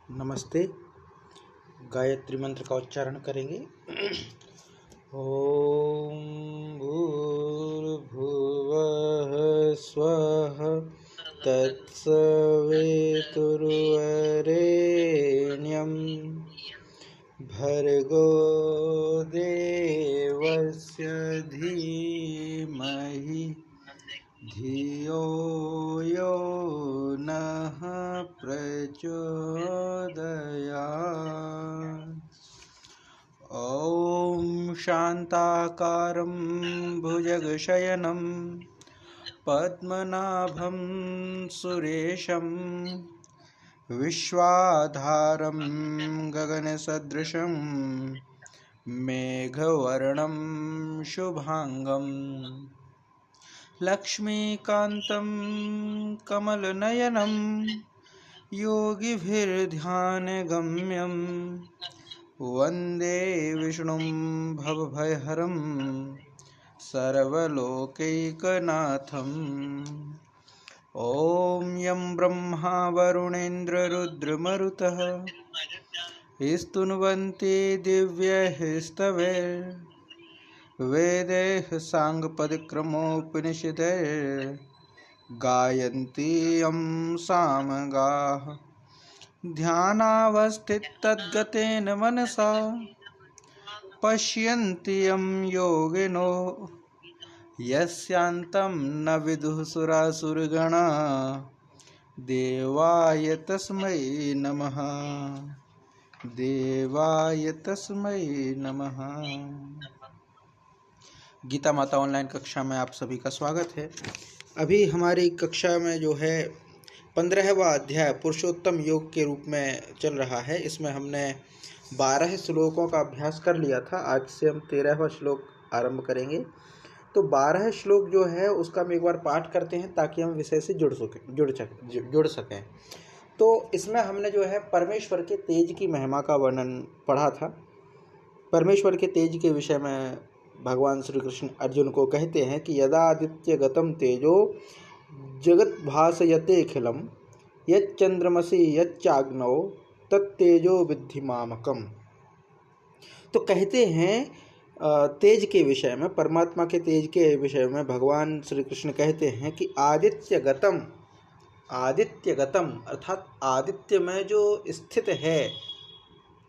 नमस्ते। गायत्री मंत्र का उच्चारण करेंगे। ओम भूर्भुवः स्वः तत्सवितुर्वरेण्यं भर्गो देवस्य धीमहि धियो यो नः प्रचोदयात्। ॐ शान्ताकारं भुजगशयनं पद्मनाभं सुरेशं विश्वाधारं गगनसदृशं मेघवर्णं शुभांगं लक्ष्मीकान्तं कमलनयनं योगिभिर्ध्यानगम्यं वन्दे विष्णुं भवभयहरं सर्वलोकैकनाथम्। ॐ यं ब्रह्मा वरुणेन्द्ररुद्रमरुतः स्तुन्वन्ति दिव्यैः स्तवैर्वेदैः साङ्गपदक्रमोपनिषदैर्गायन्ति यं सामगाः। ध्यानावस्थिततद्गतेन मनसा पश्यन्ति यं योगिनो यस्यान्तं न विदुः सुरासुरगणा। देवाय तस्मै नमः, देवाय तस्मै नमः। गीता माता ऑनलाइन कक्षा में आप सभी का स्वागत है। अभी हमारी कक्षा में जो है 15वां अध्याय पुरुषोत्तम योग के रूप में चल रहा है। इसमें हमने 12 श्लोकों का अभ्यास कर लिया था। आज से हम 13वां श्लोक आरंभ करेंगे। तो 12 श्लोक जो है उसका हम एक बार पाठ करते हैं ताकि हम विषय से जुड़ सकें। तो इसमें हमने जो है परमेश्वर के तेज की महिमा का वर्णन पढ़ा था। परमेश्वर के तेज के विषय में भगवान श्री कृष्ण अर्जुन को कहते हैं कि यदादित्य गतम तेजो जगत भासयते अखिलम यच्चंद्रमसि यच्चाग्नौ तत्तेजो विद्धि मामकम। तो कहते हैं तेज के विषय में, परमात्मा के तेज के विषय में भगवान श्री कृष्ण कहते हैं कि आदित्य गतम अर्थात आदित्य में जो स्थित है,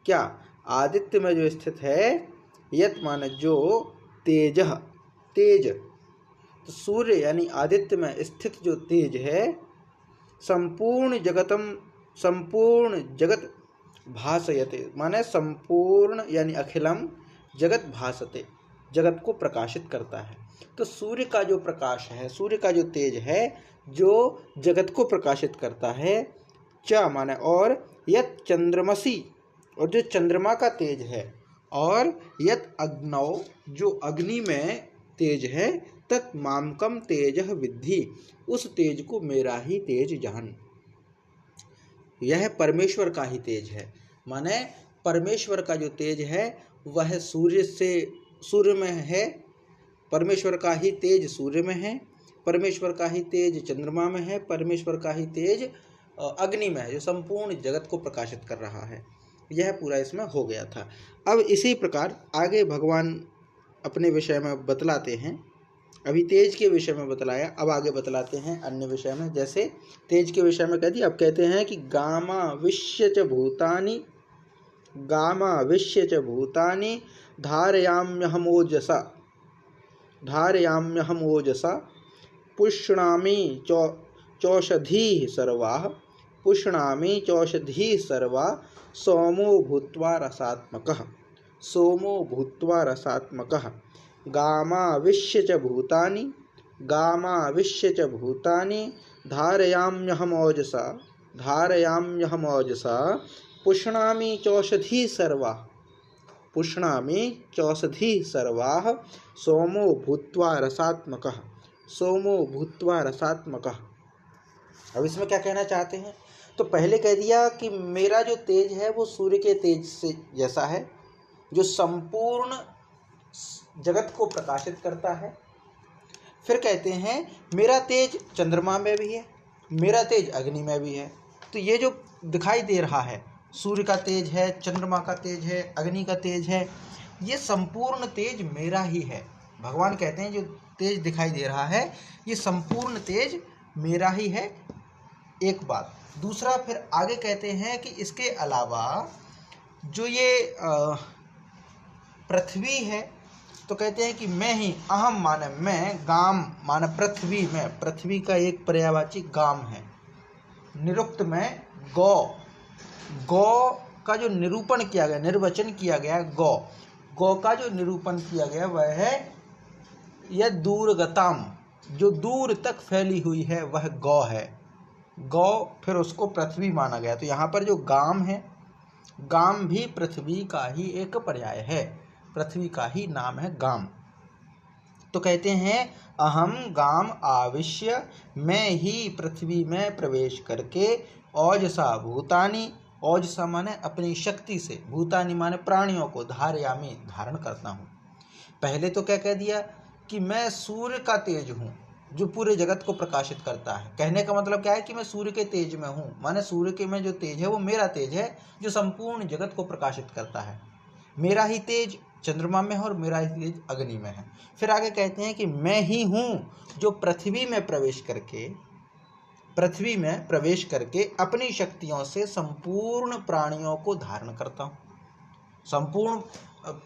क्या आदित्य में जो स्थित है, यत माने जो तेज, तो सूर्य यानी आदित्य में स्थित जो तेज है, संपूर्ण जगत भासयते माने संपूर्ण यानी अखिलम जगत भासते, जगत को प्रकाशित करता है। तो सूर्य का जो प्रकाश है, सूर्य का जो तेज है जो जगत को प्रकाशित करता है, च माने और, यत चंद्रमसी और जो चंद्रमा का तेज है, और यत अग्नौ जो अग्नि में तेज है, तत् मामकम तेजः विद्धि उस तेज को मेरा ही तेज जान। यह परमेश्वर का ही तेज है, माने परमेश्वर का जो तेज है वह सूर्य में है, परमेश्वर का ही तेज सूर्य में है, परमेश्वर का ही तेज चंद्रमा में है, परमेश्वर का ही तेज अग्नि में है जो संपूर्ण जगत को प्रकाशित कर रहा है। यह पूरा इसमें हो गया था। अब इसी प्रकार आगे भगवान अपने विषय में बतलाते हैं। अभी तेज के विषय में बतलाया, अब आगे बतलाते हैं अन्य विषय में। जैसे तेज के विषय में कह दिया, अब कहते हैं कि गामा विश्य च भूतानि धारयाम्यहमोजसा पुष्णामि चौषधीः सर्वाः सोमो भूत्वा रसात्मकः गामाविश्य च भूतानि धारयाम्यहमोजसा पुष्णामि चौषधीः सर्वाः सोमो भूत्वा रसात्मकः। अब इसमें क्या कहना चाहते हैं? तो पहले कह दिया कि मेरा जो तेज है वो सूर्य के तेज से जैसा है जो संपूर्ण जगत को प्रकाशित करता है। फिर कहते हैं मेरा तेज चंद्रमा में भी है, मेरा तेज अग्नि में भी है। तो ये जो दिखाई दे रहा है सूर्य का तेज है, चंद्रमा का तेज है, अग्नि का तेज है, ये संपूर्ण तेज मेरा ही है। भगवान कहते हैं जो तेज दिखाई दे रहा है ये संपूर्ण तेज मेरा ही है। एक बात। दूसरा फिर आगे कहते हैं कि इसके अलावा जो ये पृथ्वी है, तो कहते हैं कि मैं ही, अहम माने मैं, गाम माने पृथ्वी में, पृथ्वी का एक पर्यायवाची गाम है, निरुक्त में गौ, गौ का जो निरूपण किया गया, निर्वचन किया गया, गौ, गौ का जो निरूपण किया गया वह है यह दूरगताम, जो दूर तक फैली हुई है वह गौ है। गौ फिर उसको पृथ्वी माना गया। तो यहाँ पर जो गाम है, गाम भी पृथ्वी का ही एक पर्याय है, पृथ्वी का ही नाम है गाम। तो कहते हैं अहम गाम आविश्य, मैं ही पृथ्वी में प्रवेश करके, ओजसा भूतानि, ओजसा माने अपनी शक्ति से, भूतानि माने प्राणियों को, धारयामि धारण करता हूँ। पहले तो क्या कह दिया कि मैं सूर्य का तेज हूँ जो पूरे जगत को प्रकाशित करता है। कहने का मतलब क्या है कि मैं सूर्य के तेज में हूँ, माने सूर्य के में जो तेज है वो मेरा तेज है जो संपूर्ण जगत को प्रकाशित करता है। मेरा ही तेज चंद्रमा में है और मेरा ही तेज अग्नि में है। फिर आगे कहते हैं कि मैं ही हूँ जो पृथ्वी में प्रवेश करके अपनी शक्तियों से संपूर्ण प्राणियों को धारण करता हूँ। संपूर्ण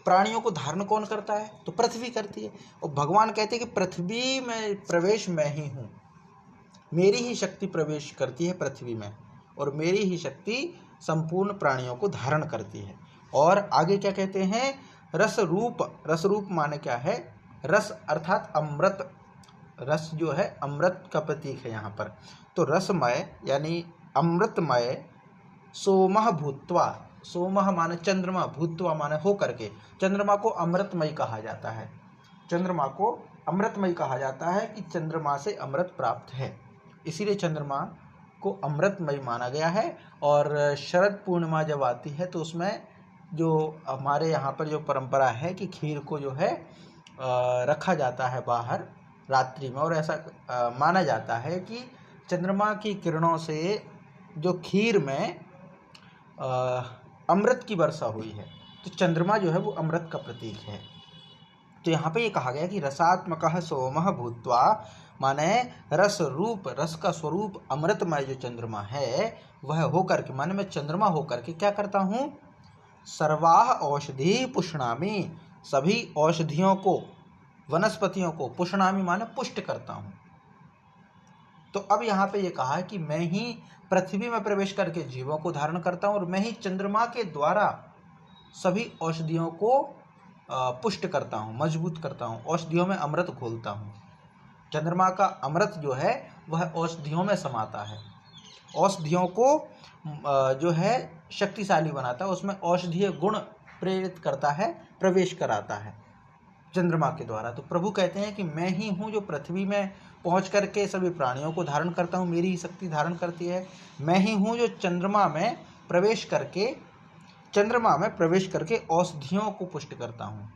प्राणियों को धारण कौन करता है? तो पृथ्वी करती है। और भगवान कहते हैं कि पृथ्वी में प्रवेश मैं ही हूँ, मेरी ही शक्ति प्रवेश करती है पृथ्वी में और मेरी ही शक्ति संपूर्ण प्राणियों को धारण करती है। और आगे क्या कहते हैं? रस रूप, रस रूप माने क्या है? रस अर्थात अमृत, रस जो है अमृत का प्रतीक है यहाँ पर। तो रसमय यानी अमृतमय, सोमः भूत्वा, सोमः माने चंद्रमा, भूत्वा माने हो करके, चंद्रमा को अमृतमय कहा जाता है। चंद्रमा को अमृतमय कहा जाता है कि चंद्रमा से अमृत प्राप्त है, इसीलिए चंद्रमा को अमृतमय माना गया है। और शरद पूर्णिमा जब आती है तो उसमें जो हमारे यहाँ पर जो परंपरा है कि खीर को जो है रखा जाता है बाहर रात्रि में, और ऐसा माना जाता है कि चंद्रमा की किरणों से जो खीर में अमृत की वर्षा हुई है, तो चंद्रमा जो है वो अमृत का प्रतीक है। तो यहाँ पे ये कहा गया कि रसात्मकः सोमः भूत्वा, माने रस रूप, रस का स्वरूप अमृतमय जो चंद्रमा है वह होकर के, माने मैं चंद्रमा होकर के क्या करता हूँ? सर्वाः औषधि पुष्णामि, सभी औषधियों को, वनस्पतियों को, पुष्णामि माने पुष्ट करता हूँ। तो अब यहाँ पे ये कहा है कि मैं ही पृथ्वी में प्रवेश करके जीवों को धारण करता हूँ और मैं ही चंद्रमा के द्वारा सभी औषधियों को पुष्ट करता हूँ, मजबूत करता हूँ, औषधियों में अमृत घोलता हूँ। चंद्रमा का अमृत जो है वह औषधियों में समाता है, औषधियों को जो है शक्तिशाली बनाता है, उसमें औषधीय गुण प्रेरित करता है, प्रवेश कराता है चंद्रमा के द्वारा। तो प्रभु कहते हैं कि मैं ही हूँ जो पृथ्वी में पहुँच करके सभी प्राणियों को धारण करता हूँ, मेरी ही शक्ति धारण करती है। मैं ही हूँ जो चंद्रमा में प्रवेश करके औषधियों को पुष्ट करता हूँ,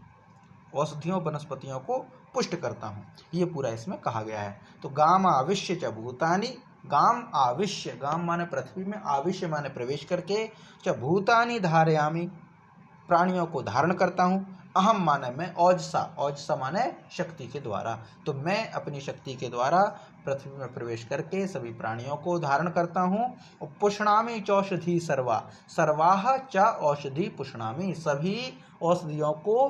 औषधियों वनस्पतियों को पुष्ट करता हूँ। ये पूरा इसमें कहा गया है। तो गाम आविश्य च भूतानि, गाम आविश्य, गाम माने पृथ्वी में, आविश्य माने प्रवेश करके, च भूतानि धारयामि, प्राणियों को धारण करता हूँ। अहम माने मैं, ओजसा, ओजसा माने शक्ति के द्वारा, तो मैं अपनी शक्ति के द्वारा पृथ्वी में प्रवेश करके सभी प्राणियों को धारण करता हूँ। और पुष्णामि चौषधि सर्वा, सर्वाः च औषधि पुष्णामि, सभी औषधियों को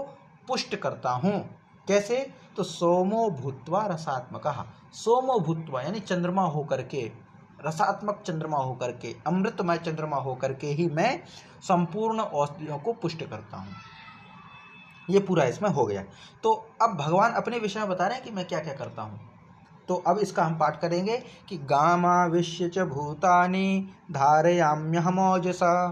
पुष्ट करता हूँ। कैसे? तो सोमो भूत्वा रसात्मकः, सोमो भूत्वा यानी चंद्रमा होकर के, रसात्मक चंद्रमा होकर के, अमृतमय चंद्रमा होकर के ही मैं संपूर्ण औषधियों को पुष्ट करता हूँ। ये पूरा इसमें हो गया। तो अब भगवान अपने विषय में बता रहे हैं कि मैं क्या क्या करता हूँ। तो अब इसका हम पाठ करेंगे कि गामाविश्य च भूतानि धारयाम्यहमोजसा,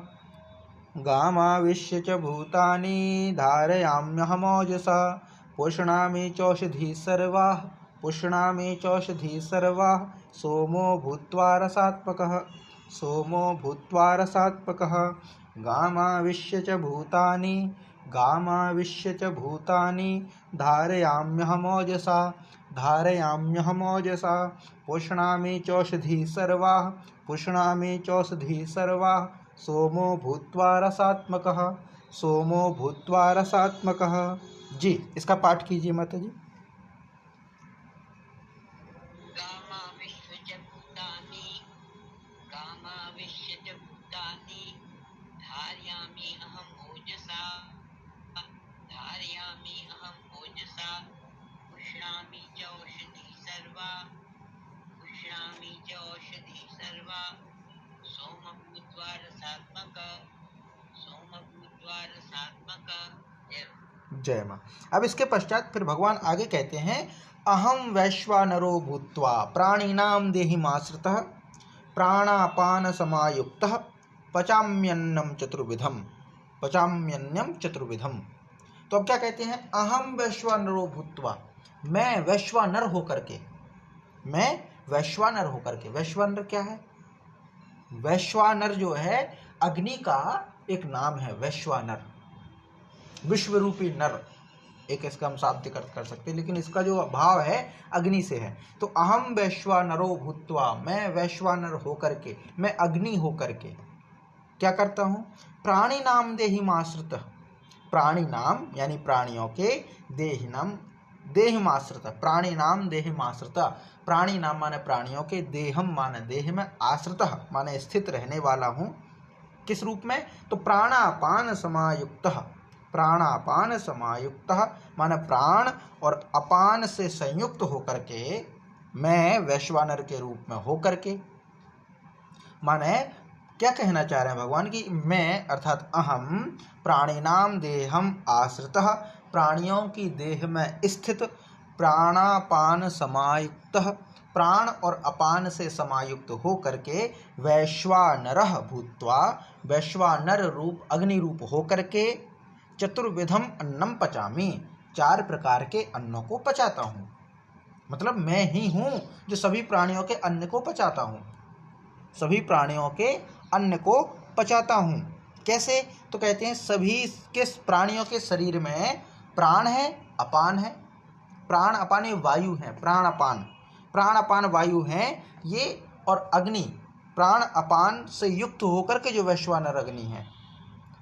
गामाविश्य च भूतानि धारयाम्यहमोजसा, पुष्णामि चौषधि सर्वाः, पुष्णामि चौषधि सर्वाः, सोमो भूत्वा रसात्मकः, सोमो भूत्वा रसात्मकः, गामाविश्य च भूतानि, गामाविश्य च भूतानि धारयाम्यहमोजसा, धारयाम्यहमोजसा, पुष्णामि चौषधि सर्वाः, पुष्णामि चौषधि सर्वाः, सोमो भूत्वा रसात्मकः, सोमो भूत्वा रसात्मकः। जी, इसका पाठ कीजिए माता जी। जय माँ। अब इसके पश्चात फिर भगवान आगे कहते हैं, अहम वैश्वानरो भूत्वा प्राणिनाम देहिमाश्रितः प्राणापान समायुक्तः पचाम्यन्नम चतुर्विधम, पचाम्यन्नम चतुर्विधम। तो अब क्या कहते हैं, अहम वैश्वानरो भूत्वा, मैं वैश्वानर होकर के, मैं वैश्वानर होकर के। वैश्वानर क्या है? वैश्वानर जो है अग्नि का एक नाम है, वैश्वानर, विश्वरूपी नर, एक इसका हम शाब्दिक अर्थ कर सकते हैं, लेकिन इसका जो भाव है अग्नि से है। तो अहम वैश्वानरो भूत्वा, मैं वैश्वानर होकर के, मैं अग्नि होकर के क्या करता हूँ, प्राणी नाम देहिमाश्रित, प्राणी नाम यानी प्राणियों के, देहिनाम देहिमाश्रित, प्राणी नाम देहिमाश्रित, प्राणी नाम माने प्राणियों के, देहम माने देह में, आश्रित माने स्थित रहने वाला हूँ। किस रूप में? तो प्राणापान समायुक्त, प्राणापान समायुक्त माने प्राण और अपान से संयुक्त होकर के, मैं वैश्वानर के रूप में होकर के, माने क्या कहना चाह रहे हैं भगवान की, मैं अर्थात अहम प्राणिनाम देहम आश्रितः, प्राणियों की देह में स्थित, प्राणापान समायुक्त, प्राण और अपान से समायुक्त हो करके, वैश्वानरः भूत्वा, वैश्वानर रूप अग्नि रूप हो करके, चतुर्विधम अन्नम पचामी, 4 प्रकार के अन्नों को पचाता हूँ। मतलब मैं ही हूँ जो सभी प्राणियों के अन्न को पचाता हूँ, सभी प्राणियों के अन्न को पचाता हूँ। कैसे? तो कहते हैं सभी के प्राणियों के शरीर में प्राण है, अपान है, प्राण अपान ये वायु है, प्राण अपान वायु है ये, और अग्नि प्राण अपान से युक्त होकर के जो वैश्वानर अग्नि है,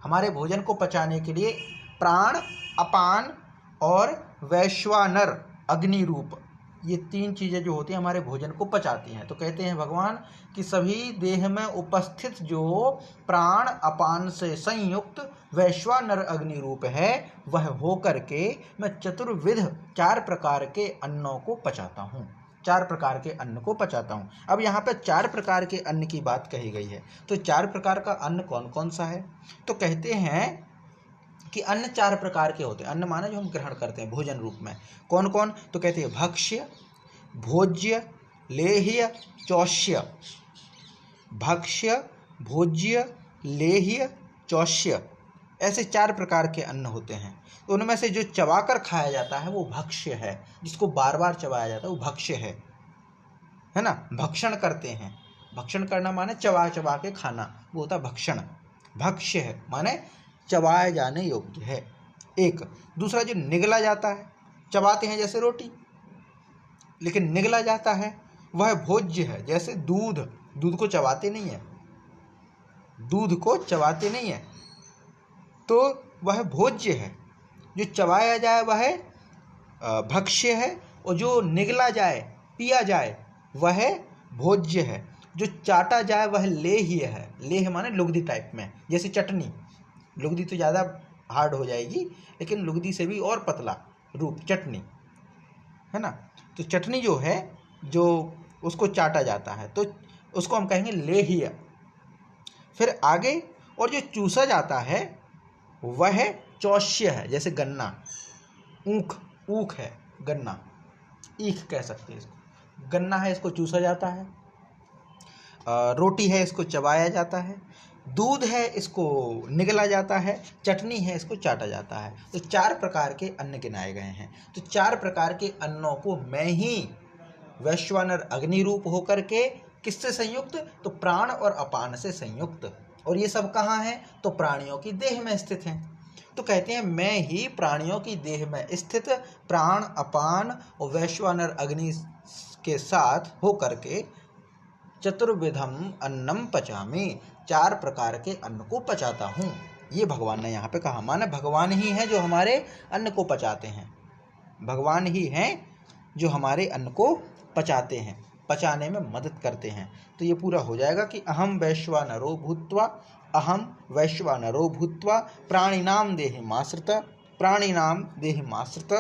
हमारे भोजन को पचाने के लिए प्राण अपान और वैश्वानर अग्नि रूप, ये 3 चीज़ें जो होती हैं हमारे भोजन को पचाती हैं। तो कहते हैं भगवान कि सभी देह में उपस्थित जो प्राण अपान से संयुक्त वैश्वानर अग्नि रूप है, वह होकर के मैं चतुर्विध 4 प्रकार के अन्नों को पचाता हूँ, 4 प्रकार के अन्न को पचाता हूँ। अब यहाँ पे 4 प्रकार के अन्न की बात कही गई है, तो 4 प्रकार का अन्न कौन कौन सा है? तो कहते हैं कि अन्न 4 प्रकार के होते हैं। अन्न माने जो हम ग्रहण करते हैं भोजन रूप में, कौन कौन? तो कहते हैं भक्ष्य, भोज्य, लेह्य, चौष्य। भक्ष्य, भोज्य, लेह्य, चौष्य, ऐसे 4 प्रकार के अन्न होते हैं। तो उनमें से जो चबाकर खाया जाता है वो भक्ष्य है, जिसको बार बार चबाया जाता है वो भक्ष्य है ना। भक्षण करते हैं, भक्षण करना माने चबा चबा के खाना, वो होता है भक्षण। भक्ष्य है माने चबाए जाने योग्य है। एक दूसरा जो निगला जाता है, चबाते हैं जैसे रोटी, लेकिन निगला जाता है, वह भोज्य है। जैसे दूध, दूध को चबाते नहीं है, दूध को चबाते नहीं है, तो वह भोज्य है। जो चबाया जाए वह भक्ष्य है, और जो निगला जाए, पिया जाए, वह भोज्य है। जो चाटा जाए वह लेह्य है। लेह माने लुगदी टाइप में, जैसे चटनी, लुगदी तो ज़्यादा हार्ड हो जाएगी, लेकिन लुगदी से भी और पतला रूप चटनी है ना। तो चटनी जो है, जो उसको चाटा जाता है, तो उसको हम कहेंगे लेह्य। फिर आगे, और जो चूसा जाता है वह चौष्य है। जैसे गन्ना, ऊख है, गन्ना ईख कह सकते हैं इसको, गन्ना है, इसको चूसा जाता है। रोटी है, इसको चबाया जाता है। दूध है, इसको निगला जाता है। चटनी है, इसको चाटा जाता है। तो 4 प्रकार के अन्न गिनाए गए हैं। तो 4 प्रकार के अन्नों को मैं ही वैश्वानर अग्नि रूप होकर के, किससे संयुक्त? तो प्राण और अपान से संयुक्त। और ये सब कहाँ है? तो प्राणियों की देह में स्थित हैं। तो कहते हैं मैं ही प्राणियों की देह में स्थित प्राण अपान और वैश्वानर अग्नि के साथ होकर के चतुर्विधम अन्नम पचामी, 4 प्रकार के अन्न को पचाता हूँ। ये भगवान ने यहाँ पे कहा, माने भगवान ही हैं जो हमारे अन्न को पचाते हैं, भगवान ही हैं जो हमारे अन्न को पचाते हैं, पचाने में मदद करते हैं। तो ये पूरा हो जाएगा कि अहम वैश्वानरो भूत्वा, अहम वैश्वानरो भूत्वा प्राणिनाम देहिमाश्रित, प्राणिनाम देहिमाश्रित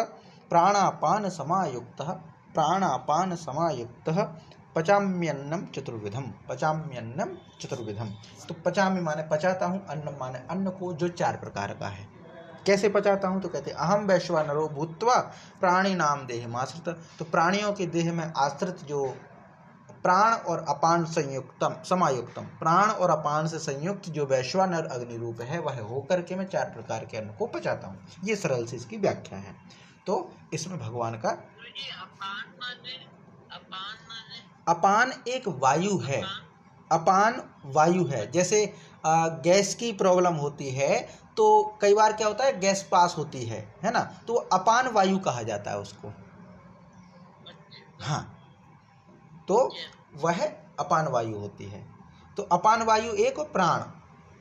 प्राणापान समायुक्तः, प्राणापान समायुक्तः पचाम्यन्नम चतुर्विधम, पचाम्यन्नम चतुर्विधम। तो पचामी माने पचाता हूँ, अन्नम माने अन्न को जो 4 प्रकार का है। कैसे पचाता हूँ? तो कहते अहम वैश्वानरो भूत्वा प्राणिनाम देहिमाश्रित, तो प्राणियों के देह में आश्रित जो प्राण और अपान संयुक्तम समायुक्तम, प्राण और अपान से संयुक्त जो वैश्वानर अग्नि रूप है वह होकर के मैं 4 प्रकार के अन्न को पचाता हूँ। ये सरल से इसकी व्याख्या है। तो इसमें भगवान का अपान एक वायु है, अपान वायु है। जैसे गैस की प्रॉब्लम होती है तो कई बार क्या होता है, गैस पास होती है ना, तो अपान वायु कहा जाता है उसको। हाँ, तो वह अपान वायु होती है। तो अपान वायु एक, प्राण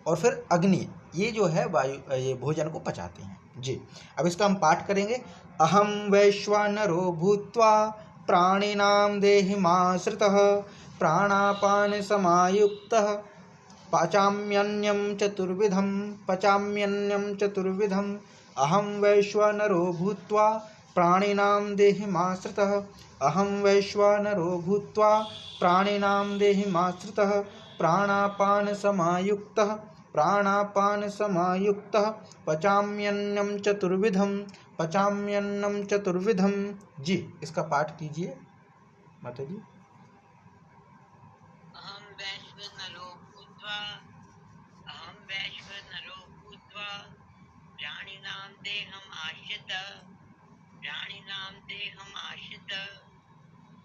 और फिर अग्नि, ये जो है वायु, ये भोजन को पचाते हैं जी। अब इसका हम पाठ करेंगे। अहम वैश्वानरो भूत्वा प्राणिनाम देहिमाश्रितः प्राणापान समायुक्तः पचाम्यन्यम चतुर्विधम, पचाम्यन्यम चतुर्विधम। अहम वैश्वानरो भूत्वा प्राणिनाम देहिमाश्रितः, अहम वैश्वानरो भूत्वा प्राणिनाम देहिमाश्रितः प्राणापान समायुक्तः, प्राणापान समायुक्तः पचाम्यन्नम चतुर्विधम, पचाम्यन्नम चतुर्विधम। जी, इसका पाठ कीजिए माता जी। प्राणिनाम देहम आश्रित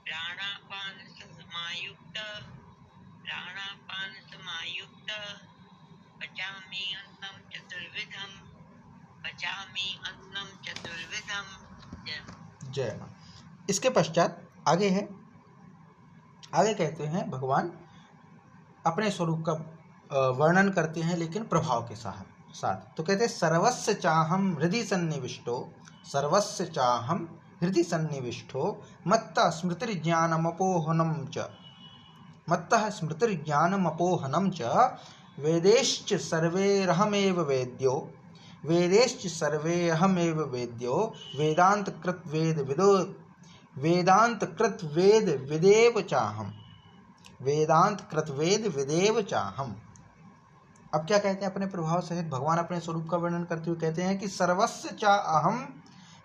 प्राणापान समायुक्त, प्राणापान समायुक्त पचामी अन्नम चतुर्विधम, पचामी अन्नम चतुर्विधम। जय मां। इसके पश्चात आगे है, आगे कहते हैं भगवान अपने स्वरूप का वर्णन करते हैं लेकिन प्रभाव के साथ। तो कहते हैं सर्वस्य चाहम हृदि सन्निविष्टो, सर्वस्य चाहम हृदि सन्निविष्टो मत्तः स्मृतिर्ज्ञानमपोहनं च, मत्तः स्मृतिर्ज्ञानमपोहनं च वेदैश्च सर्वैरहमेव वेद्यो, वेदैश्च सर्वैरहमेव वेद्यो वेदान्तकृत वेद विदो, वेदान्तकृत वेद विदेव चाहम, वेदान्तकृत वेद विदेव चाहम। अब क्या कहते हैं अपने प्रभाव सहित भगवान अपने स्वरूप का वर्णन करते हुए कहते हैं कि सर्वस्य चा अहम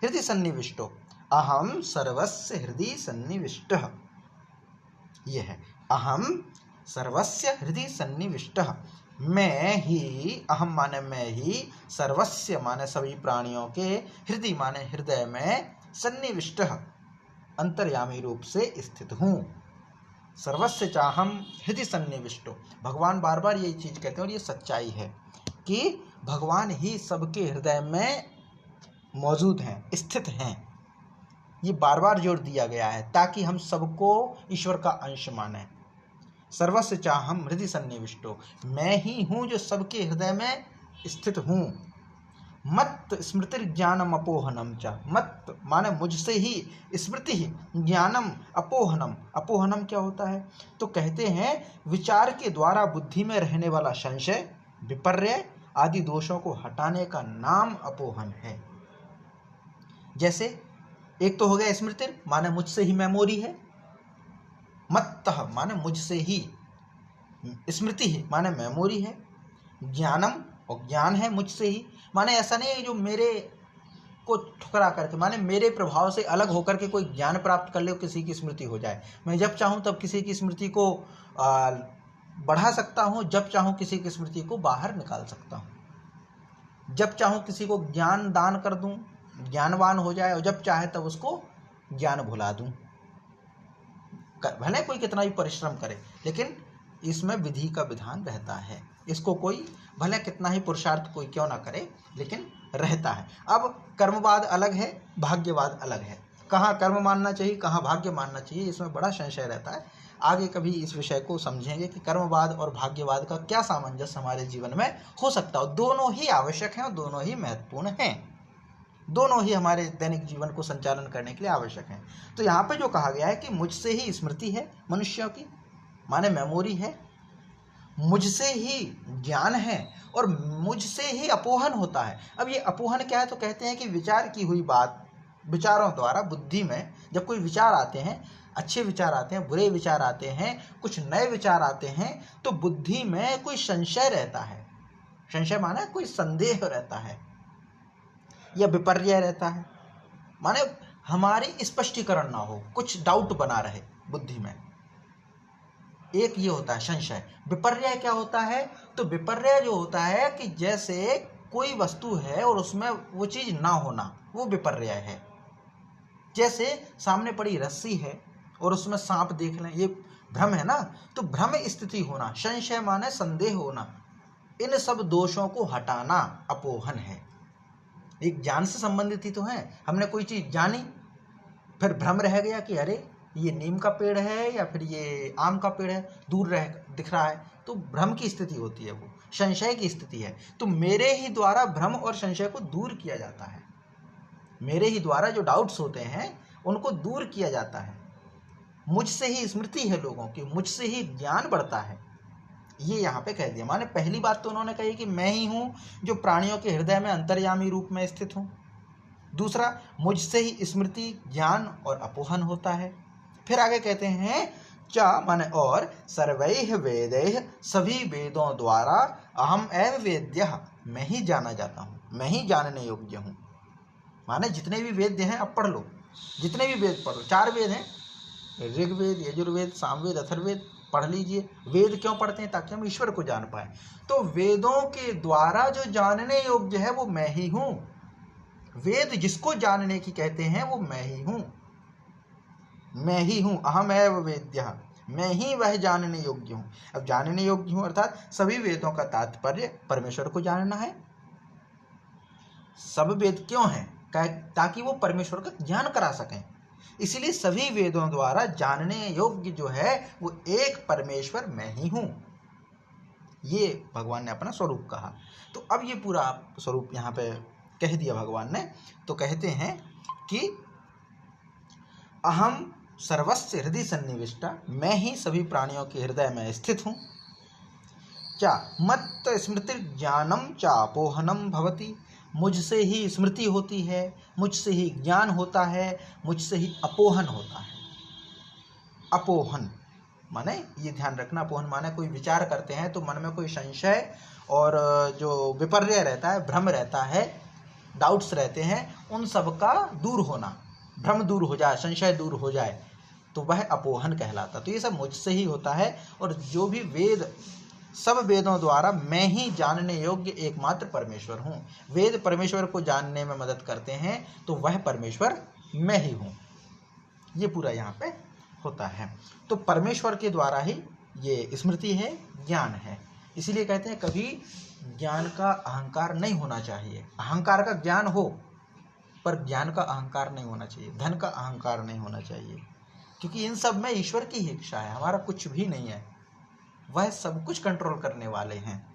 हृदय सन्निविष्टो, अहम सर्वस्य हृदय सन्निविष्टः। यह है अहम सर्वस्य हृदय सन्निविष्टः, मैं ही, अहम माने मैं ही, सर्वस्य माने सभी प्राणियों के, हृदय माने हृदय में, सन्निविष्टः अंतर्यामी रूप से स्थित हूँ। सर्वस्य चाहम हृदय सन्निविष्टो, भगवान बार बार यही चीज कहते हैं और ये सच्चाई है कि भगवान ही सबके हृदय में मौजूद हैं, स्थित हैं। ये बार बार जोर दिया गया है ताकि हम सबको ईश्वर का अंश माने। सर्वस्य चाहम हृदय सन्निविष्टो, मैं ही हूँ जो सबके हृदय में स्थित हूँ। मत स्मृति ज्ञानम अपोहनम च, मत माने मुझसे ही, स्मृति ही, ज्ञानम अपोहनम, अपोहनम क्या होता है? तो कहते हैं विचार के द्वारा बुद्धि में रहने वाला संशय, विपर्य आदि दोषों को हटाने का नाम अपोहन है। जैसे एक तो हो गया स्मृति माने मुझसे ही मेमोरी है, मत्तः माने मुझसे ही, स्मृति ही माने मेमोरी है, ज्ञानम और ज्ञान है मुझसे ही, माने ऐसा नहीं है जो मेरे को ठुकरा करके, माने मेरे प्रभाव से अलग होकर के कोई ज्ञान प्राप्त कर ले, किसी की स्मृति हो जाए। मैं जब चाहूँ तब किसी की स्मृति को बढ़ा सकता हूँ, जब चाहूँ किसी की स्मृति को बाहर निकाल सकता हूँ, जब चाहूँ किसी को ज्ञान दान कर दूँ, ज्ञानवान हो जाए, और जब चाहे तब उसको ज्ञान भुला दूँ। भले कोई कितना भी परिश्रम करे, लेकिन इसमें विधि का विधान रहता है। इसको कोई भले कितना ही पुरुषार्थ कोई क्यों ना करे, लेकिन रहता है। अब कर्मवाद अलग है, भाग्यवाद अलग है। कहाँ कर्म मानना चाहिए, कहाँ भाग्य मानना चाहिए, इसमें बड़ा संशय रहता है। आगे कभी इस विषय को समझेंगे कि कर्मवाद और भाग्यवाद का क्या सामंजस्य हमारे जीवन में हो सकता है। दोनों ही आवश्यक हैं और दोनों ही महत्वपूर्ण हैं, दोनों ही हमारे दैनिक जीवन को संचालन करने के लिए आवश्यक हैं। तो यहाँ पे जो कहा गया है कि मुझसे ही स्मृति है मनुष्यों की, माने मेमोरी है, मुझसे ही ज्ञान है और मुझसे ही अपोहन होता है। अब ये अपोहन क्या है? तो कहते हैं कि विचार की हुई बात, विचारों द्वारा बुद्धि में जब कोई विचार आते हैं, अच्छे विचार आते हैं, बुरे विचार आते हैं, कुछ नए विचार आते हैं, तो बुद्धि में कोई संशय रहता है। संशय माने कोई संदेह रहता है या विपर्य रहता है, माने हमारी स्पष्टीकरण ना हो, कुछ डाउट बना रहे बुद्धि में। एक ये होता है संशय। विपर्य क्या होता है? तो विपर्य जो होता है कि जैसे कोई वस्तु है और उसमें वो चीज ना होना, वो विपर्य है। जैसे सामने पड़ी रस्सी है और उसमें सांप देख लें, ये भ्रम है ना, तो भ्रम स्थिति होना, संशय माने संदेह होना, इन सब दोषों को हटाना अपोहन है। एक ज्ञान से संबंधित ही तो है। हमने कोई चीज जानी, फिर भ्रम रह गया कि अरे ये नीम का पेड़ है या फिर ये आम का पेड़ है, दूर दिख रहा है, तो भ्रम की स्थिति होती है, वो संशय की स्थिति है। तो मेरे ही द्वारा भ्रम और संशय को दूर किया जाता है, मेरे ही द्वारा जो डाउट्स होते हैं उनको दूर किया जाता है। मुझसे ही स्मृति है लोगों की, मुझसे ही ज्ञान बढ़ता है, ये यहाँ पे कह दिया। माने पहली बात तो उन्होंने कही कि मैं ही हूँ जो प्राणियों के हृदय में अंतर्यामी रूप में स्थित हूँ। दूसरा, मुझसे ही स्मृति, ज्ञान और अपोहन होता है। फिर आगे कहते हैं चा माने और, सर्वैः वेदैः सभी वेदों द्वारा, अहम एव वेद्यः मैं ही जाना जाता हूँ, मैं ही जानने योग्य हूँ। माने जितने भी वेद हैं अब पढ़ लो, जितने भी वेद पढ़ लो, 4 वेद हैं, ऋग्वेद, यजुर्वेद, सामवेद, अथर्ववेद, पढ़ लीजिए। वेद क्यों पढ़ते हैं? ताकि हम ईश्वर को जान पाए। तो वेदों के द्वारा जो जानने योग्य है वो मैं ही हूँ। वेद जिसको जानने की कहते हैं वो मैं ही हूँ, मैं ही हूँ। अहम एव वेद्यः मैं ही वह जानने योग्य हूँ। अब जानने योग्य हूँ अर्थात सभी वेदों का तात्पर्य परमेश्वर को जानना है। सब वेद क्यों हैं? ताकि वो परमेश्वर का ज्ञान करा सकें। इसलिए सभी वेदों द्वारा जानने योग्य जो है वो एक परमेश्वर मैं ही हूँ। ये भगवान ने अपना स्वरूप कहा। तो अब ये पूरा स्वरूप यहाँ पे कह दिया भगवान ने। तो कहते हैं कि अहम सर्वस्य हृदय सन्निविष्टा, मैं ही सभी प्राणियों के हृदय में स्थित हूँ। क्या मत्त स्मृति ज्ञानम चापोहनम भवति, मुझसे ही स्मृति होती है, मुझसे ही ज्ञान होता है, मुझसे ही अपोहन होता है। अपोहन माने ये ध्यान रखना, अपोहन माने कोई विचार करते हैं तो मन में कोई संशय और जो विपर्य रहता है, भ्रम रहता है, डाउट्स रहते हैं, उन सब का दूर होना, भ्रम दूर हो जाए, संशय दूर हो जाए, तो वह अपोहन कहलाता। तो ये सब मुझसे ही होता है। और जो भी वेद, सब वेदों द्वारा मैं ही जानने योग्य एकमात्र परमेश्वर हूँ। वेद परमेश्वर को जानने में मदद करते हैं, तो वह परमेश्वर मैं ही हूँ। ये पूरा यहाँ पे होता है। तो परमेश्वर के द्वारा ही ये स्मृति है, ज्ञान है। इसीलिए कहते हैं कभी ज्ञान का अहंकार नहीं होना चाहिए। अहंकार का ज्ञान हो पर ज्ञान का अहंकार नहीं होना चाहिए, धन का अहंकार नहीं होना चाहिए, क्योंकि इन सब में ईश्वर की ही इच्छा है, हमारा कुछ भी नहीं है, वह सब कुछ कंट्रोल करने वाले हैं।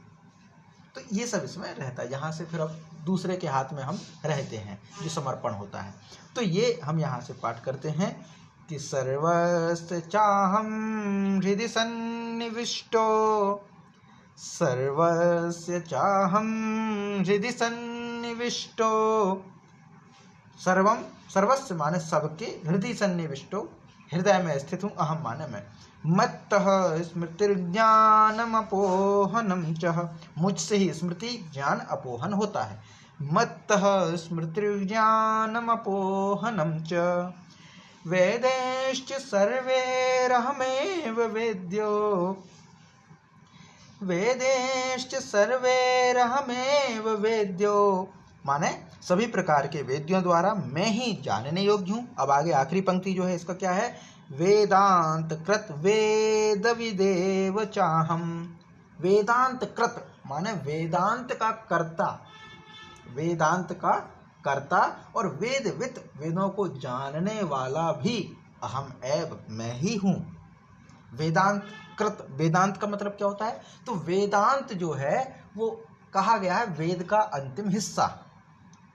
तो ये सब इसमें रहता है। यहाँ से फिर अब दूसरे के हाथ में हम रहते हैं, जो समर्पण होता है। तो ये हम यहाँ से पाठ करते हैं कि सर्वस्य चाहं हृदि सन्निविष्टो, सर्वस्य चाहं हृदि सन्निविष्टो, सर्वम सर्वस्य माने सबके, हृदय सन्निविष्टो हृदय में स्थित हूँ, अहम माने मैं, मत्तः स्मृतिर्ज्ञानम अपोहनम च, मुझसे ही स्मृति, ज्ञान, अपोहन होता है। मत्तः स्मृतिर्ज्ञानम अपोहनम च, वेदैश्च सर्वैरहमेव वेद्यो, वेदैश्च सर्वैरहमेव वेद्यो, माने सभी प्रकार के वेद्यों द्वारा मैं ही जानने योग्य हूँ। अब आगे आखिरी पंक्ति जो है इसका क्या है? वेदांत कृत वेद विदेव चाहम, वेदांत कृत माने वेदांत का कर्ता, वेदांत का कर्ता और वेदवित वेदों को जानने वाला भी अहम एव मैं ही हूँ। वेदांत कृत, वेदांत का मतलब क्या होता है? तो वेदांत जो है वो कहा गया है वेद का अंतिम हिस्सा,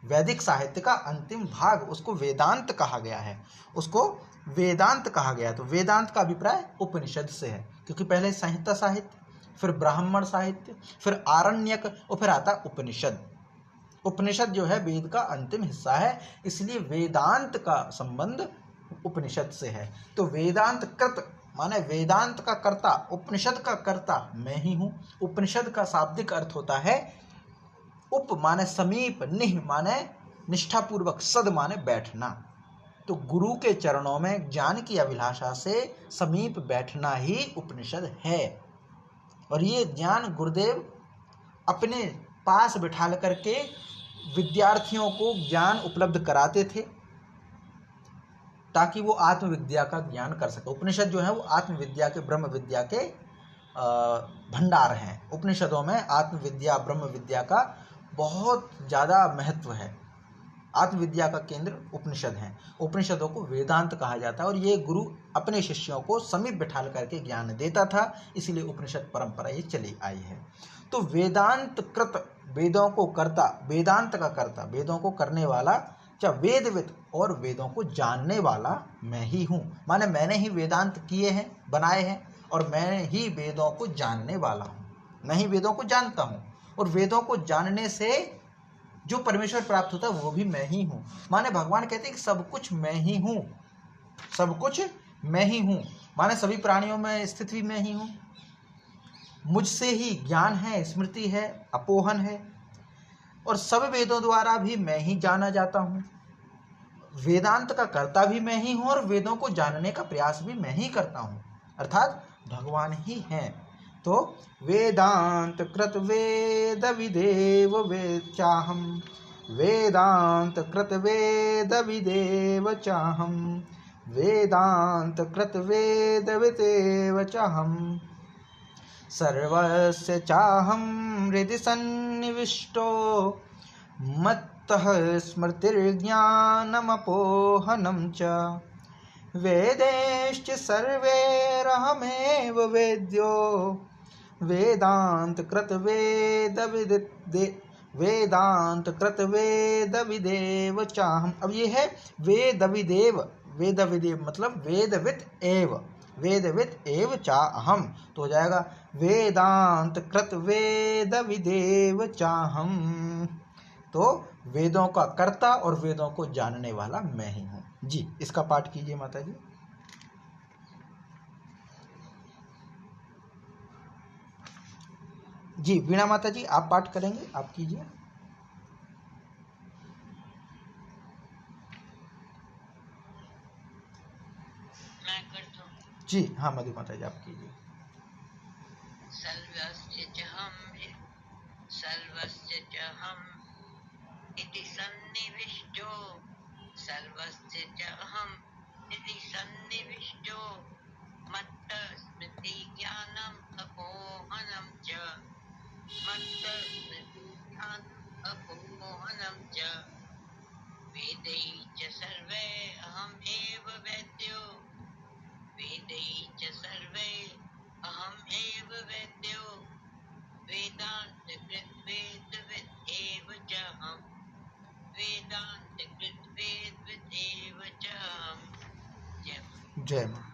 वैदिक साहित्य का अंतिम भाग, उसको वेदांत कहा गया है, उसको वेदांत कहा गया। तो वेदांत का अभिप्राय उपनिषद से है, क्योंकि पहले संहिता साहित्य, फिर ब्राह्मण साहित्य, फिर आरण्यक और फिर आता उपनिषद। उपनिषद जो है वेद का अंतिम हिस्सा है, इसलिए वेदांत का संबंध उपनिषद से है। तो वेदांत कृत माने वेदांत का कर्ता, उपनिषद का कर्ता मैं ही हूँ। उपनिषद का शाब्दिक अर्थ होता है उप माने समीप, निह माने निष्ठापूर्वक, सद माने बैठना। तो गुरु के चरणों में ज्ञान की अभिलाषा से समीप बैठना ही उपनिषद है। और ये ज्ञान गुरुदेव अपने पास बिठा करके विद्यार्थियों को ज्ञान उपलब्ध कराते थे, ताकि वो आत्मविद्या का ज्ञान कर सके। उपनिषद जो है वो आत्मविद्या के, ब्रह्म विद्या के भंडार हैं। उपनिषदों में आत्मविद्या, ब्रह्म विद्या का बहुत ज़्यादा महत्व है। आत्मविद्या का केंद्र उपनिषद हैं। उपनिषदों को वेदांत कहा जाता है और ये गुरु अपने शिष्यों को समीप बिठा करके ज्ञान देता था, इसीलिए उपनिषद परंपरा ये चली आई है। तो वेदांत कृत, वेदों को करता, वेदांत का करता, वेदों को करने वाला, चाहे वेदविद और वेदों को जानने वाला मैं ही हूँ। माने मैंने ही वेदांत किए हैं, बनाए हैं, और मैं ही वेदों को जानने वाला हूँ। मैं ही वेदों को जानता हूँ, और वेदों को जानने से जो परमेश्वर प्राप्त होता है वो भी मैं ही हूँ। माने भगवान कहते हैं कि सब कुछ मैं ही हूँ, सब कुछ मैं ही हूँ। माने सभी प्राणियों में स्थित भी मैं ही हूँ, मुझसे ही ज्ञान है, स्मृति है, अपोहन है, और सब वेदों द्वारा भी मैं ही जाना जाता हूँ। वेदांत का कर्ता भी मैं ही हूँ और वेदों को जानने का प्रयास भी मैं ही करता हूँ, अर्थात भगवान ही हैं। तो वेदांत कृत वेद विदेव वेद चाहम, वेदांत कृत वेद विदेव चाहम, वेदांत कृत वेद विदेव चाहम, सर्वस्य चाहम हृदि सन्निविष्टो, मत्तः स्मृतिर्ज्ञानमपोहनं च, वेदैश्च सर्वैरहमेव वेद्यो, वेदांत कृत वेद विदेव चाहम। अब ये है वेद विदेव, वेद विदेव मतलब वेदविद एव, वेदविद एव चाहम, तो हो जाएगा वेदांत कृत वेद विदेव चाहम। तो वेदों का कर्ता और वेदों को जानने वाला मैं ही हूँ। जी, इसका पाठ कीजिए माता जी। जी वीणा माता जी आप पाठ करेंगे, आप कीजिए। मैं करता हूँ। जी हाँ मधु माता जी आप कीजिए। सर्वस्य चहम् इति सन्निविष्टो, सर्वस्य चहम् इति सन्निविष्टो, मत्त स्मृति ज्ञानम् अपोहनं च, मत्त स्मृति ज्ञानम् अपोहनं च, वेदै च सर्वे अहम् एव वेद्यो, वेदै च सर्वे अहम् एव वेद्यो, वेदांत कृत वेदविद एव चाहम्, वेदांत कृत वेदविद एव चाहम्। जय मां।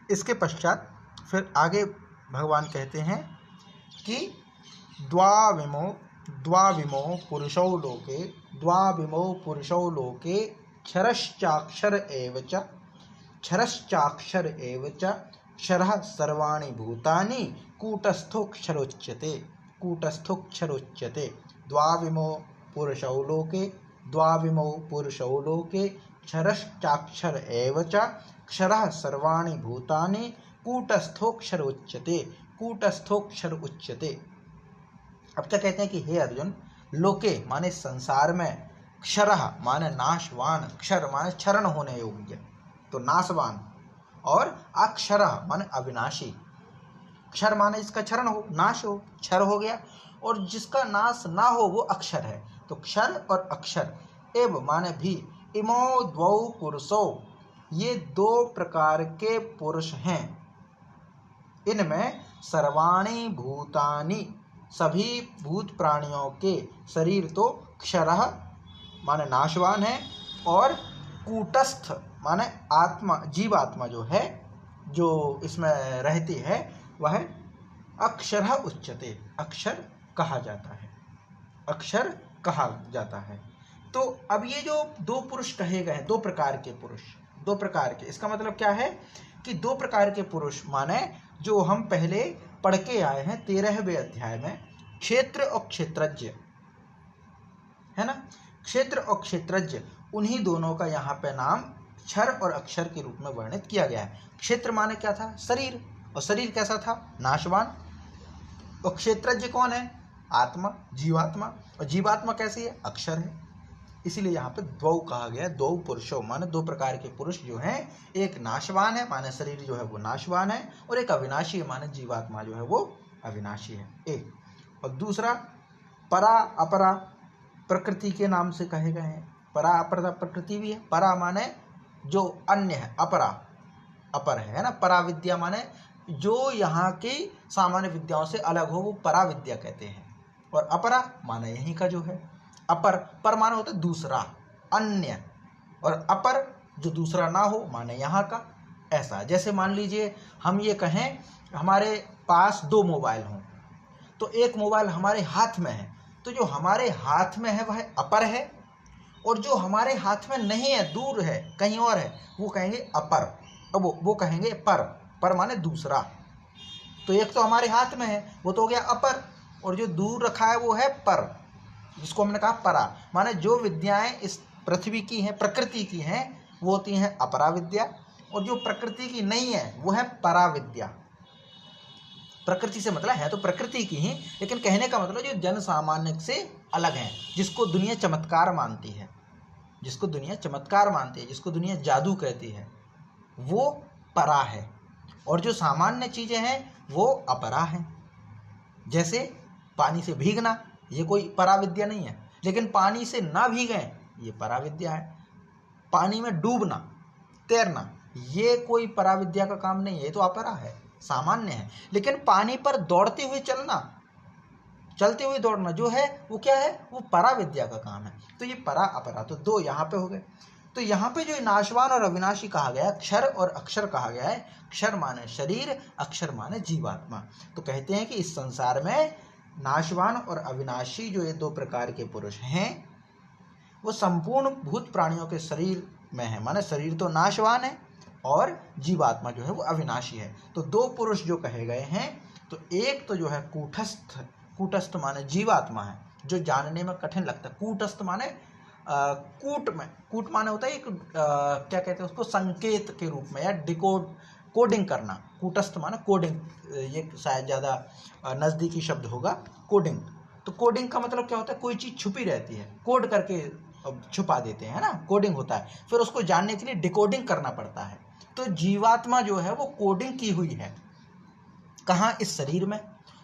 इसके पश्चात फिर आगे भगवान कहते हैं कि द्वाविमो पुरुषौ लोके, द्वाविमो पुरुषौ लोके, क्षरश्चाक्षर एव च, क्षरश्चाक्षर एव च, क्षरः सर्वाणि भूतानि कूटस्थोक्षरोच्यते, कूटस्थोक्षरोच्यते। द्वाविमो पुरुषौ लोके, द्वाविमो पुरुषौ लोके, क्षरश्चाक्षर एव च, क्षरः सर्वाणि भूतानि कूटस्थोक्षरोच्यते, कूटस्थोक्षर उच्यते। अब क्या कहते हैं कि हे अर्जुन, लोके माने संसार में, क्षरः माने नाशवान, क्षर माने क्षरण होने योग्य, तो नाशवान, और अक्षरः माने अविनाशी। क्षर माने इसका क्षरण हो, नाश हो, क्षर हो गया, और जिसका नाश ना हो वो अक्षर है। तो क्षर और अक्षर एव माने भी, इमो द्वौ पुरुषो, ये दो प्रकार के पुरुष हैं। इनमें सर्वाणि भूतानि सभी भूत प्राणियों के शरीर तो क्षरः माने नाशवान है, और कूटस्थ माने आत्मा जीवात्मा जो है, जो इसमें रहती है, वह अक्षरः उच्यते, अक्षर कहा जाता है, अक्षर कहा जाता है। तो अब ये जो दो पुरुष कहे गए, दो प्रकार के पुरुष, दो प्रकार के, इसका मतलब क्या है कि दो प्रकार के पुरुष माने जो हम पहले पढ़ के आए हैं 13वें अध्याय में, क्षेत्र और क्षेत्रज्ञ है ना, क्षेत्र और क्षेत्रज्ञ, उन्हीं दोनों का यहाँ पे नाम क्षर और अक्षर के रूप में वर्णित किया गया है। क्षेत्र माने क्या था? शरीर, और शरीर कैसा था? नाशवान। और क्षेत्रज्ञ कौन है? आत्मा, जीवात्मा। और जीवात्मा कैसी है? अक्षर है। इसीलिए यहाँ पे द्वौ कहा गया, दो पुरुषों माने दो प्रकार के पुरुष जो हैं, एक नाशवान है माने शरीर जो है वो नाशवान है, और एक अविनाशी है माने जीवात्मा जो है वो अविनाशी है, एक। और दूसरा परा अपरा, प्रकृति के नाम से कहे गए हैं। परा अपरा प्रकृति भी है। परा माने जो अन्य है, अपरा अपर है ना। परा विद्या माने जो यहाँ की सामान्य विद्याओं से अलग हो, वो परा विद्या कहते हैं। और अपरा माने यहीं का जो है अपर, पर माने होता है दूसरा, अन्य, और अपर जो दूसरा ना हो माने यहाँ का। ऐसा जैसे मान लीजिए हम ये कहें हमारे पास दो मोबाइल हों, तो एक मोबाइल हमारे हाथ में है, तो जो हमारे हाथ में है वह अपर है, और जो हमारे हाथ में नहीं है, दूर है, कहीं और है, वो कहेंगे अपर। अब वो कहेंगे पर माने दूसरा। तो एक तो हमारे हाथ में है, वो तो हो गया अपर, और जो दूर रखा है वो है पर, जिसको हमने कहा परा। माने जो विद्याएं इस पृथ्वी की हैं, प्रकृति की हैं, वो होती हैं अपरा विद्या, और जो प्रकृति की नहीं है वो है परा विद्या। प्रकृति से मतलब है तो प्रकृति की ही, लेकिन कहने का मतलब जो जन सामान्य से अलग है, जिसको दुनिया चमत्कार मानती है, जिसको दुनिया चमत्कार मानती है, जिसको दुनिया जादू कहती है, वो परा है। और जो सामान्य चीजें हैं वो अपरा है। जैसे पानी से भीगना, ये कोई परा विद्या नहीं है, लेकिन पानी से ना भीगें ये परा विद्या है। पानी में डूबना, तैरना, ये कोई परा विद्या का काम नहीं है, ये तो अपरा है, सामान्य है। लेकिन पानी पर दौड़ते हुए चलना, चलते हुए दौड़ना जो है वो क्या है? वो परा विद्या का काम है। तो ये परा अपरा तो दो यहाँ पे हो गए। तो यहाँ पे जो नाशवान और अविनाशी कहा गया, क्षर और अक्षर कहा गया है। क्षर माने शरीर, अक्षर माने जीवात्मा। तो कहते हैं कि इस संसार में नाशवान और अविनाशी जो ये दो प्रकार के पुरुष हैं, वो संपूर्ण भूत प्राणियों के शरीर में है, माने शरीर तो नाशवान है और जीवात्मा जो है वो अविनाशी है। तो दो पुरुष जो कहे गए हैं, तो एक तो जो है कूटस्थ, कूटस्थ माने जीवात्मा है, जो जानने में कठिन लगता है। कूटस्थ माने कूट में, कूट माने होता है एक क्या कहते हैं उसको, संकेत के रूप में, या डिकोड, कोडिंग करना। कूटस्थ माने कोडिंग, ये शायद ज़्यादा नज़दीकी शब्द होगा, कोडिंग। तो कोडिंग का मतलब क्या होता है? कोई चीज़ छुपी रहती है, कोड करके छुपा देते हैं ना, कोडिंग होता है। फिर उसको जानने के लिए डिकोडिंग करना पड़ता है। तो जीवात्मा जो है वो कोडिंग की हुई है, कहाँ? इस शरीर में।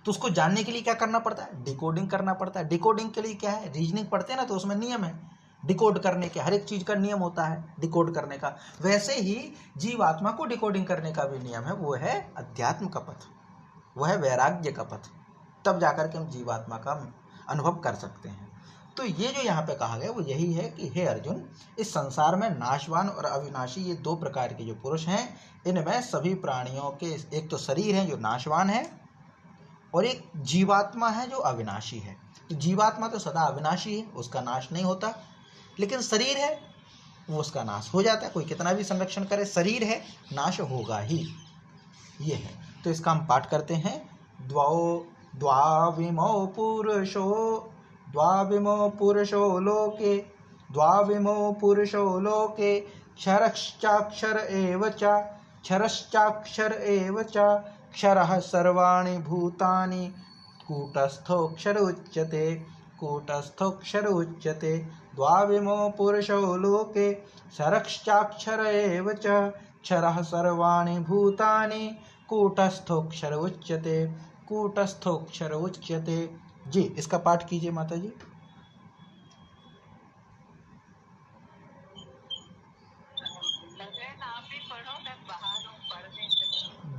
तो उसको जानने के लिए क्या करना पड़ता है? डिकोडिंग करना पड़ता है। डिकोडिंग के लिए क्या है? रीजनिंग पढ़ते हैं ना, तो उसमें नियम है डिकोड करने के, हर एक चीज का नियम होता है डिकोड करने का। वैसे ही जीवात्मा को डिकोडिंग करने का भी नियम है, वो है अध्यात्म का पथ, वो है वैराग्य का पथ। तब जाकर के हम जीवात्मा का अनुभव कर सकते हैं। तो ये जो यहाँ पे कहा गया वो यही है कि हे अर्जुन, इस संसार में नाशवान और अविनाशी ये दो प्रकार के जो पुरुष हैं, इनमें सभी प्राणियों के एक तो शरीर है जो नाशवान है, और एक जीवात्मा है जो अविनाशी है। तो जीवात्मा तो सदा अविनाशी है, उसका नाश नहीं होता, लेकिन शरीर है वो उसका नाश हो जाता है। कोई कितना भी संरक्षण करे, शरीर है, नाश होगा ही, ये है। तो इसका हम पाठ करते हैं। द्वाविमो पुरुषो लोके, द्वाविमो पुरुषो लोके, क्षरश्चाक्षर एव च, क्षरश्चाक्षर एव च, क्षरः सर्वाणि भूतानि, कूटस्थोऽक्षर उच्यते, कूटस्थोऽक्षर उच्यते। द्वाविमो पुरुषो लोके, क्षरश्चाक्षर एव च, क्षरः सर्वाणि भूतानि, कूटस्थोऽक्षर उच्यते, कूटस्थोऽक्षर उच्यते। जी, इसका पाठ कीजिए माता जी।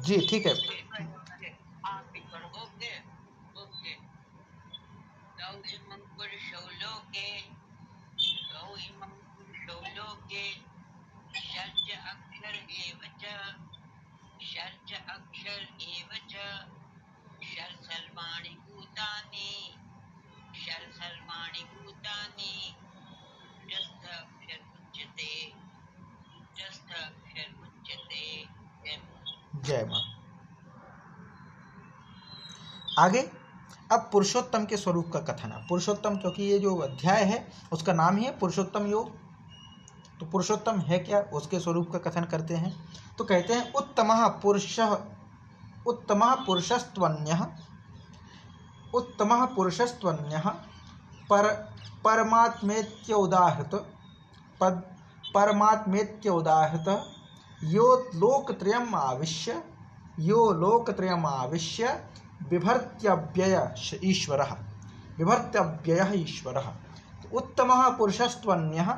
जी ठीक है, जय मां। आगे अब पुरुषोत्तम के स्वरूप का कथन है। पुरुषोत्तम, क्योंकि ये जो अध्याय है उसका नाम ही है पुरुषोत्तम योग, तो पुरुषोत्तम है क्या, उसके स्वरूप का कथन करते हैं। तो कहते हैं उत्तमः पुरुषस्त्वन्यः परमात्मेत्योदाहृत यो लोकत्रयमाविश्य बिभर्त्यव्ययः ईश्वरः। उत्तमः पुरुषस्त्वन्यः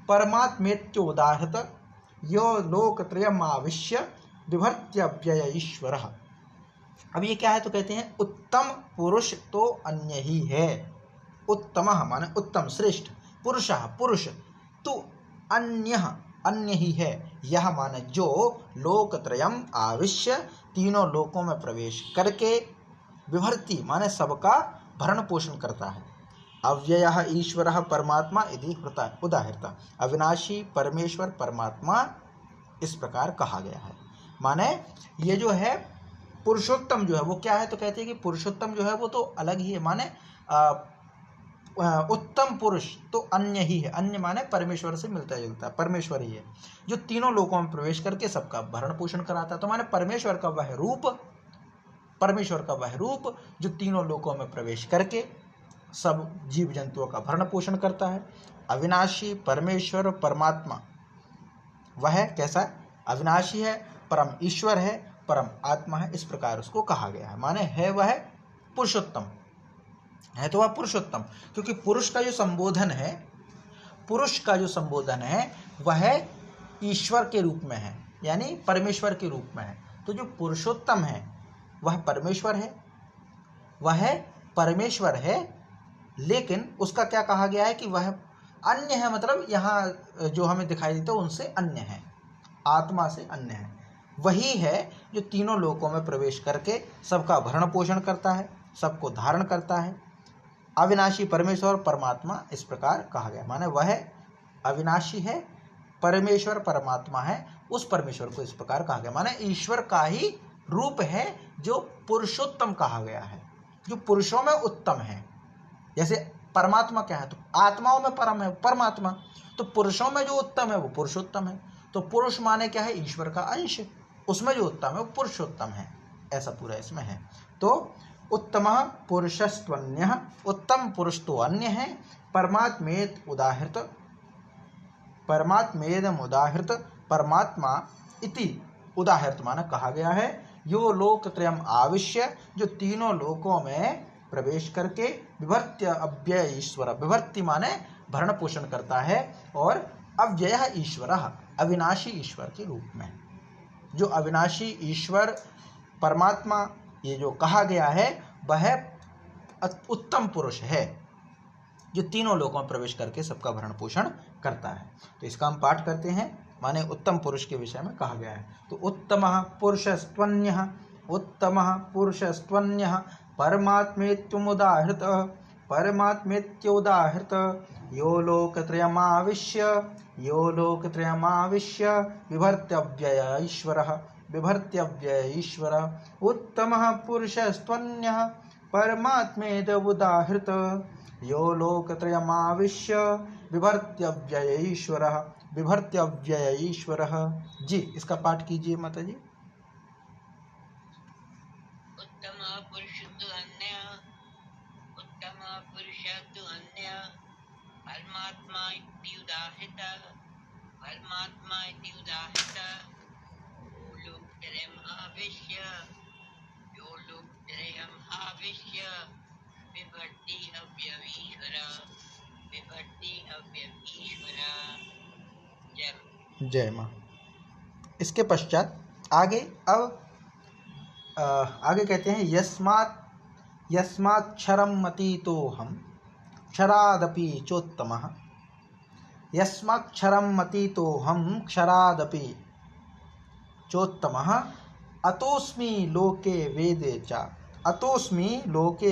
परमात्मेत्योदाहृत यो लोकत्रयमाविश्य बिभर्त्यव्यय ईश्वरः। अब ये क्या है, तो कहते हैं उत्तम पुरुष तो अन्य ही है। उत्तमः माने उत्तम श्रेष्ठ, पुरुषः पुरुष, तो अन्य ही है। यह माने जो लोकत्रयम आविश्य तीनों लोकों में प्रवेश करके विभर्ति माने सबका भरण पोषण करता है। अव्ययः ईश्वरः परमात्मा इति उदाहृता। अविनाशी परमेश्वर परमात्मा इस प्रकार कहा गया है। माने ये जो है पुरुषोत्तम जो है वो क्या है, तो कहते हैं कि पुरुषोत्तम जो है वो तो अलग ही है। माने उत्तम पुरुष तो अन्य ही है। अन्य माने परमेश्वर से मिलता जुलता, परमेश्वर ही है जो तीनों लोकों में प्रवेश करके सबका भरण पोषण कराता है। तो माने परमेश्वर का वह रूप जो तीनों लोकों में प्रवेश करके सब जीव जंतुओं का भरण पोषण करता है। अविनाशी परमेश्वर परमात्मा वह कैसा है, अविनाशी है, परम ईश्वर है, परम आत्मा है, इस प्रकार उसको कहा गया है। माने है वह पुरुषोत्तम है, तो वह पुरुषोत्तम, क्योंकि पुरुष का जो संबोधन है वह ईश्वर के रूप में है, यानी परमेश्वर के रूप में है। तो जो पुरुषोत्तम है वह परमेश्वर है, लेकिन उसका क्या कहा गया है कि वह अन्य है, मतलब यहाँ जो हमें दिखाई देता है उनसे अन्य है, आत्मा से अन्य है। वही है जो तीनों लोकों में प्रवेश करके सबका भरण पोषण करता है, सबको धारण करता है। अविनाशी परमेश्वर परमात्मा इस प्रकार कहा गया। माने वह अविनाशी है, परमेश्वर परमात्मा है, उस परमेश्वर को इस प्रकार कहा गया। माने ईश्वर का ही रूप है जो पुरुषोत्तम कहा गया है, जो पुरुषों में उत्तम है। जैसे परमात्मा क्या है, तो आत्माओं में परम है परमात्मा, तो पुरुषों में जो उत्तम है वो पुरुषोत्तम है। तो पुरुष माने क्या है, ईश्वर का अंश, उसमें जो उत्तम है वो पुरुषोत्तम है, ऐसा पूरा इसमें है। तो उत्तमः पुरुषस्त्वन्यः, उत्तम पुरुष तो अन्य है। परमात्मेदम उदाहृत परमात्मा इति उदाहृत माना कहा गया है। यो लोकत्रयम आविश्य, जो तीनों लोकों में प्रवेश करके विभर्त्य अव्यय ईश्वर, विभर्ति माने भरण पोषण करता है, और अव्यय ईश्वर अविनाशी ईश्वर के रूप में। जो अविनाशी ईश्वर परमात्मा ये जो कहा गया है वह उत्तम पुरुष है जो तीनों लोकों में प्रवेश करके सबका भरण पोषण करता है। तो इसका हम पाठ करते हैं। माने उत्तम पुरुष के विषय में कहा गया है। तो उत्तमः पुरुषस्त्वन्यः परमात्मेत्योदाहृत यो लोकत्रयमाविश्य बिभर्त्यव्यय ईश्वरः। उत्तमः पुरुषस्त्वन्यः परमात्मेदमुदाहृत यो लोकत्रयमाविश्य बिभर्त्यव्यय ईश्वरः। जी, इसका पाठ कीजिए माता जी। जय मां। इसके पश्चात आगे आगे कहते हैं यस्मात्क्षरम मतीतोऽहम् क्षरादपि चोत्तमः। यस्मात्क्षरम मतीतोऽहम् क्षरादपि चोत्तमः अतोऽस्मि लोके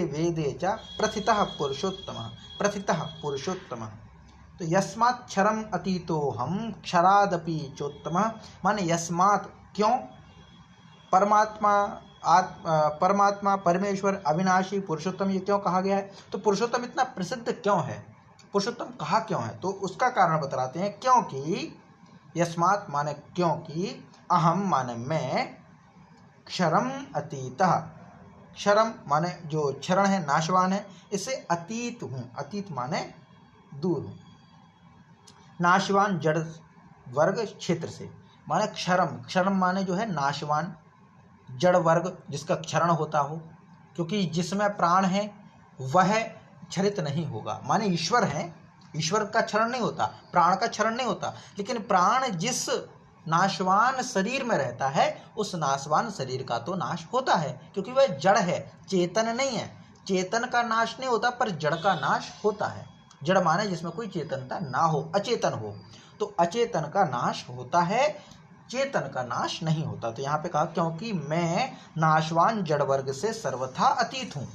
वेदे च प्रथितः पुरुषोत्तमः। तो यस्मात्क्षरम अतीतोऽहम् क्षरादपि चोत्तमः, माने यस्मात् क्यों, परमात्मा परमेश्वर अविनाशी पुरुषोत्तम ये क्यों कहा गया है? तो पुरुषोत्तम इतना प्रसिद्ध क्यों है, पुरुषोत्तम कहा क्यों है? तो उसका कारण बतलाते हैं। क्योंकि यस्मात् माने क्योंकि, अहम माने मैं, क्षरम अतीतः, क्षरम माने जो क्षरण है नाशवान है, इससे अतीत हूँ, अतीत माने दूर हूँ, नाशवान जड़ वर्ग क्षेत्र से, माने क्षरम, क्षरम माने जो है नाशवान, जड़ वर्ग जिसका क्षरण होता हो, क्योंकि जिसमें प्राण है वह क्षरित नहीं होगा, माने ईश्वर है, ईश्वर का क्षरण नहीं होता, प्राण का क्षरण नहीं होता, लेकिन प्राण जिस नाशवान शरीर में रहता है उस नाशवान शरीर का तो नाश होता है, क्योंकि वह जड़ है, चेतन नहीं है। चेतन का नाश नहीं होता पर जड़ का नाश होता है। जड़ माने जिसमें कोई चेतनता ना हो, अचेतन हो, तो अचेतन का नाश होता है, चेतन का नाश नहीं होता। तो यहाँ पे कहा क्योंकि मैं नाशवान जड़ वर्ग से सर्वथा अतीत हूँ,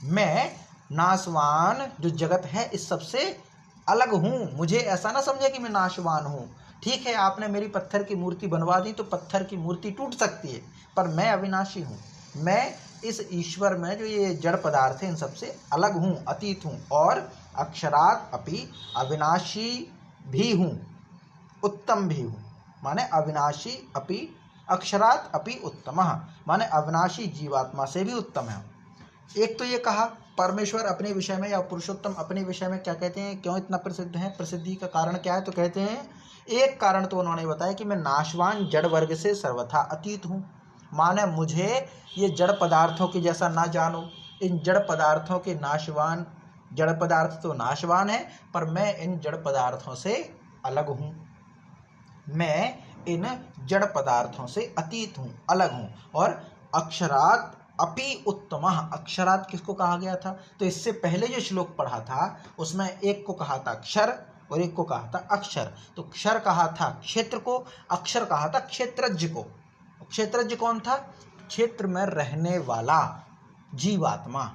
मैं नाशवान जो जगत है इस सबसे अलग हूँ। मुझे ऐसा ना समझे कि मैं नाशवान हूँ। ठीक है, आपने मेरी पत्थर की मूर्ति बनवा दी तो पत्थर की मूर्ति टूट सकती है, पर मैं अविनाशी हूँ, मैं इस ईश्वर में जो ये जड़ पदार्थ है इन सबसे अलग हूँ, अतीत हूँ, और अक्षरात् अपि अविनाशी भी हूँ, उत्तम भी हूँ, माने अविनाशी अपि अक्षरात् अपि उत्तमः, माने अविनाशी जीवात्मा से भी उत्तम है। एक तो ये कहा परमेश्वर अपने विषय में या पुरुषोत्तम अपने विषय में क्या कहते हैं, क्यों इतना प्रसिद्ध है, प्रसिद्धि का कारण क्या है? तो कहते हैं एक कारण तो उन्होंने बताया कि मैं नाशवान जड़ वर्ग से सर्वथा अतीत हूँ, माने मुझे ये जड़ पदार्थों की जैसा ना जानो, इन जड़ पदार्थों के नाशवान, जड़ पदार्थ तो नाशवान है पर मैं इन जड़ पदार्थों से अलग हूँ, मैं इन जड़ पदार्थों से अतीत हूँ, अलग हूँ। और अक्षरात् अपि उत्तमः, अक्षरात् किसको कहा गया था? तो इससे पहले जो श्लोक पढ़ा था उसमें एक को कहा था क्षर और एक को कहा था अक्षर। तो क्षर कहा था क्षेत्र को, अक्षर कहा था क्षेत्रज्ञ को। क्षेत्रज्ञ कौन था? क्षेत्र में रहने वाला जीवात्मा।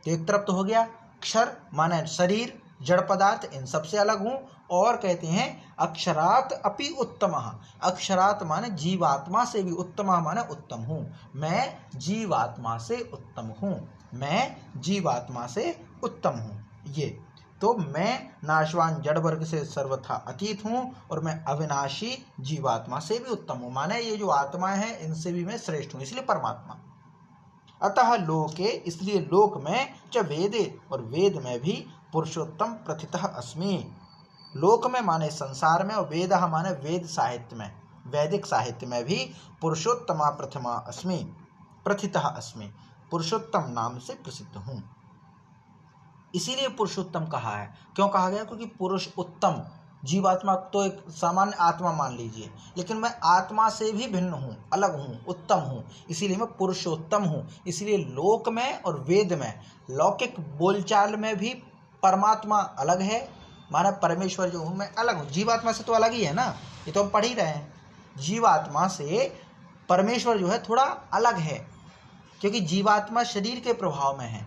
तो एक तरफ तो हो गया क्षर माने शरीर, जड़ पदार्थ, इन सबसे अलग हूँ। और कहते हैं अक्षरात् अपि उत्तमः, अक्षरात् माने जीवात्मा से भी, उत्तमः माने उत्तम हूँ, मैं जीवात्मा से उत्तम हूँ, मैं जीवात्मा से उत्तम हूँ। ये तो मैं नाशवान जड़ वर्ग से सर्वथा अतीत हूँ और मैं अविनाशी जीवात्मा से भी उत्तम हूँ, माने ये जो आत्माएं हैं इनसे भी मैं श्रेष्ठ हूँ, इसलिए परमात्मा। अतः लोके, इसलिए लोक में, च वेदे, और वेद में भी पुरुषोत्तम प्रथितः अस्मि। लोक में माने संसार में, और वेद माने वेद साहित्य में, वैदिक साहित्य में भी पुरुषोत्तमा प्रथमा अस्मि, प्रथितः अस्मि, पुरुषोत्तम नाम से प्रसिद्ध हूँ। इसीलिए पुरुषोत्तम कहा है। क्यों कहा गया? क्योंकि पुरुष उत्तम, जीवात्मा तो एक सामान्य आत्मा मान लीजिए, लेकिन मैं आत्मा से भी भिन्न हूँ, अलग हूँ, उत्तम हूँ, इसीलिए मैं पुरुषोत्तम हूँ। इसलिए लोक में और वेद में, लौकिक बोलचाल में भी परमात्मा अलग है, माना परमेश्वर जो हूँ मैं अलग हूँ, जीवात्मा से तो अलग ही है ना, ये तो हम पढ़ ही रहे हैं। जीवात्मा से परमेश्वर जो है थोड़ा अलग है, क्योंकि जीवात्मा शरीर के प्रभाव में है।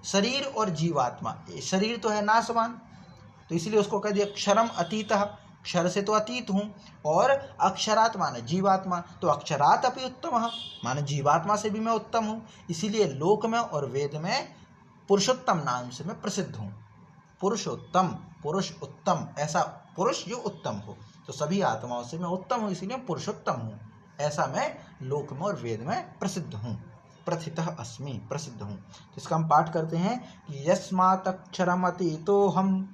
शरीर और जीवात्मा, शरीर तो है नाशवान, तो इसलिए उसको कह दिया क्षरम अतीतः, क्षर से तो अतीत हूँ। और अक्षरात् माने जीवात्मा, तो अक्षरात् अपि उत्तमः माने जीवात्मा से भी मैं उत्तम हूँ। इसीलिए लोक में और वेद में पुरुषोत्तम नाम से मैं प्रसिद्ध हूँ। पुरुषोत्तम, पुरुष उत्तम, ऐसा पुरुष जो उत्तम हो, तो सभी आत्माओं से मैं उत्तम हूँ, इसीलिए पुरुषोत्तम हूँ, ऐसा मैं लोक में और वेद में प्रसिद्ध हूँ। प्रथितः अस्मि, प्रसिद्ध हूँ। तो इसका हम पाठ करते हैं कि यस्मात् अक्षरमतीतोऽहम्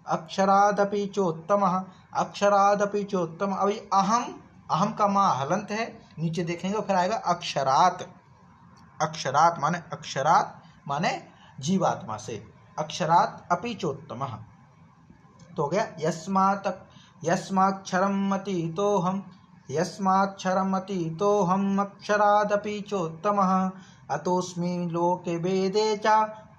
अक्षरादपि चोत्तमः, अक्षरादपि चोत्तम। अभी अहम, अहम का माँ हलंत है, नीचे देखेंगे फिर आएगा अक्षरात्, अक्षरात् माने अक्षरात् माने जीवात्मा से, अक्षरात् अपि चोत्तमः। तो हो गया यस्माक्षरम अतीतोऽहम्, यस्माक्षरम अतीतोऽहम् अक्षरादपि चोत्तमः, अतोऽस्मि लोके वेदे च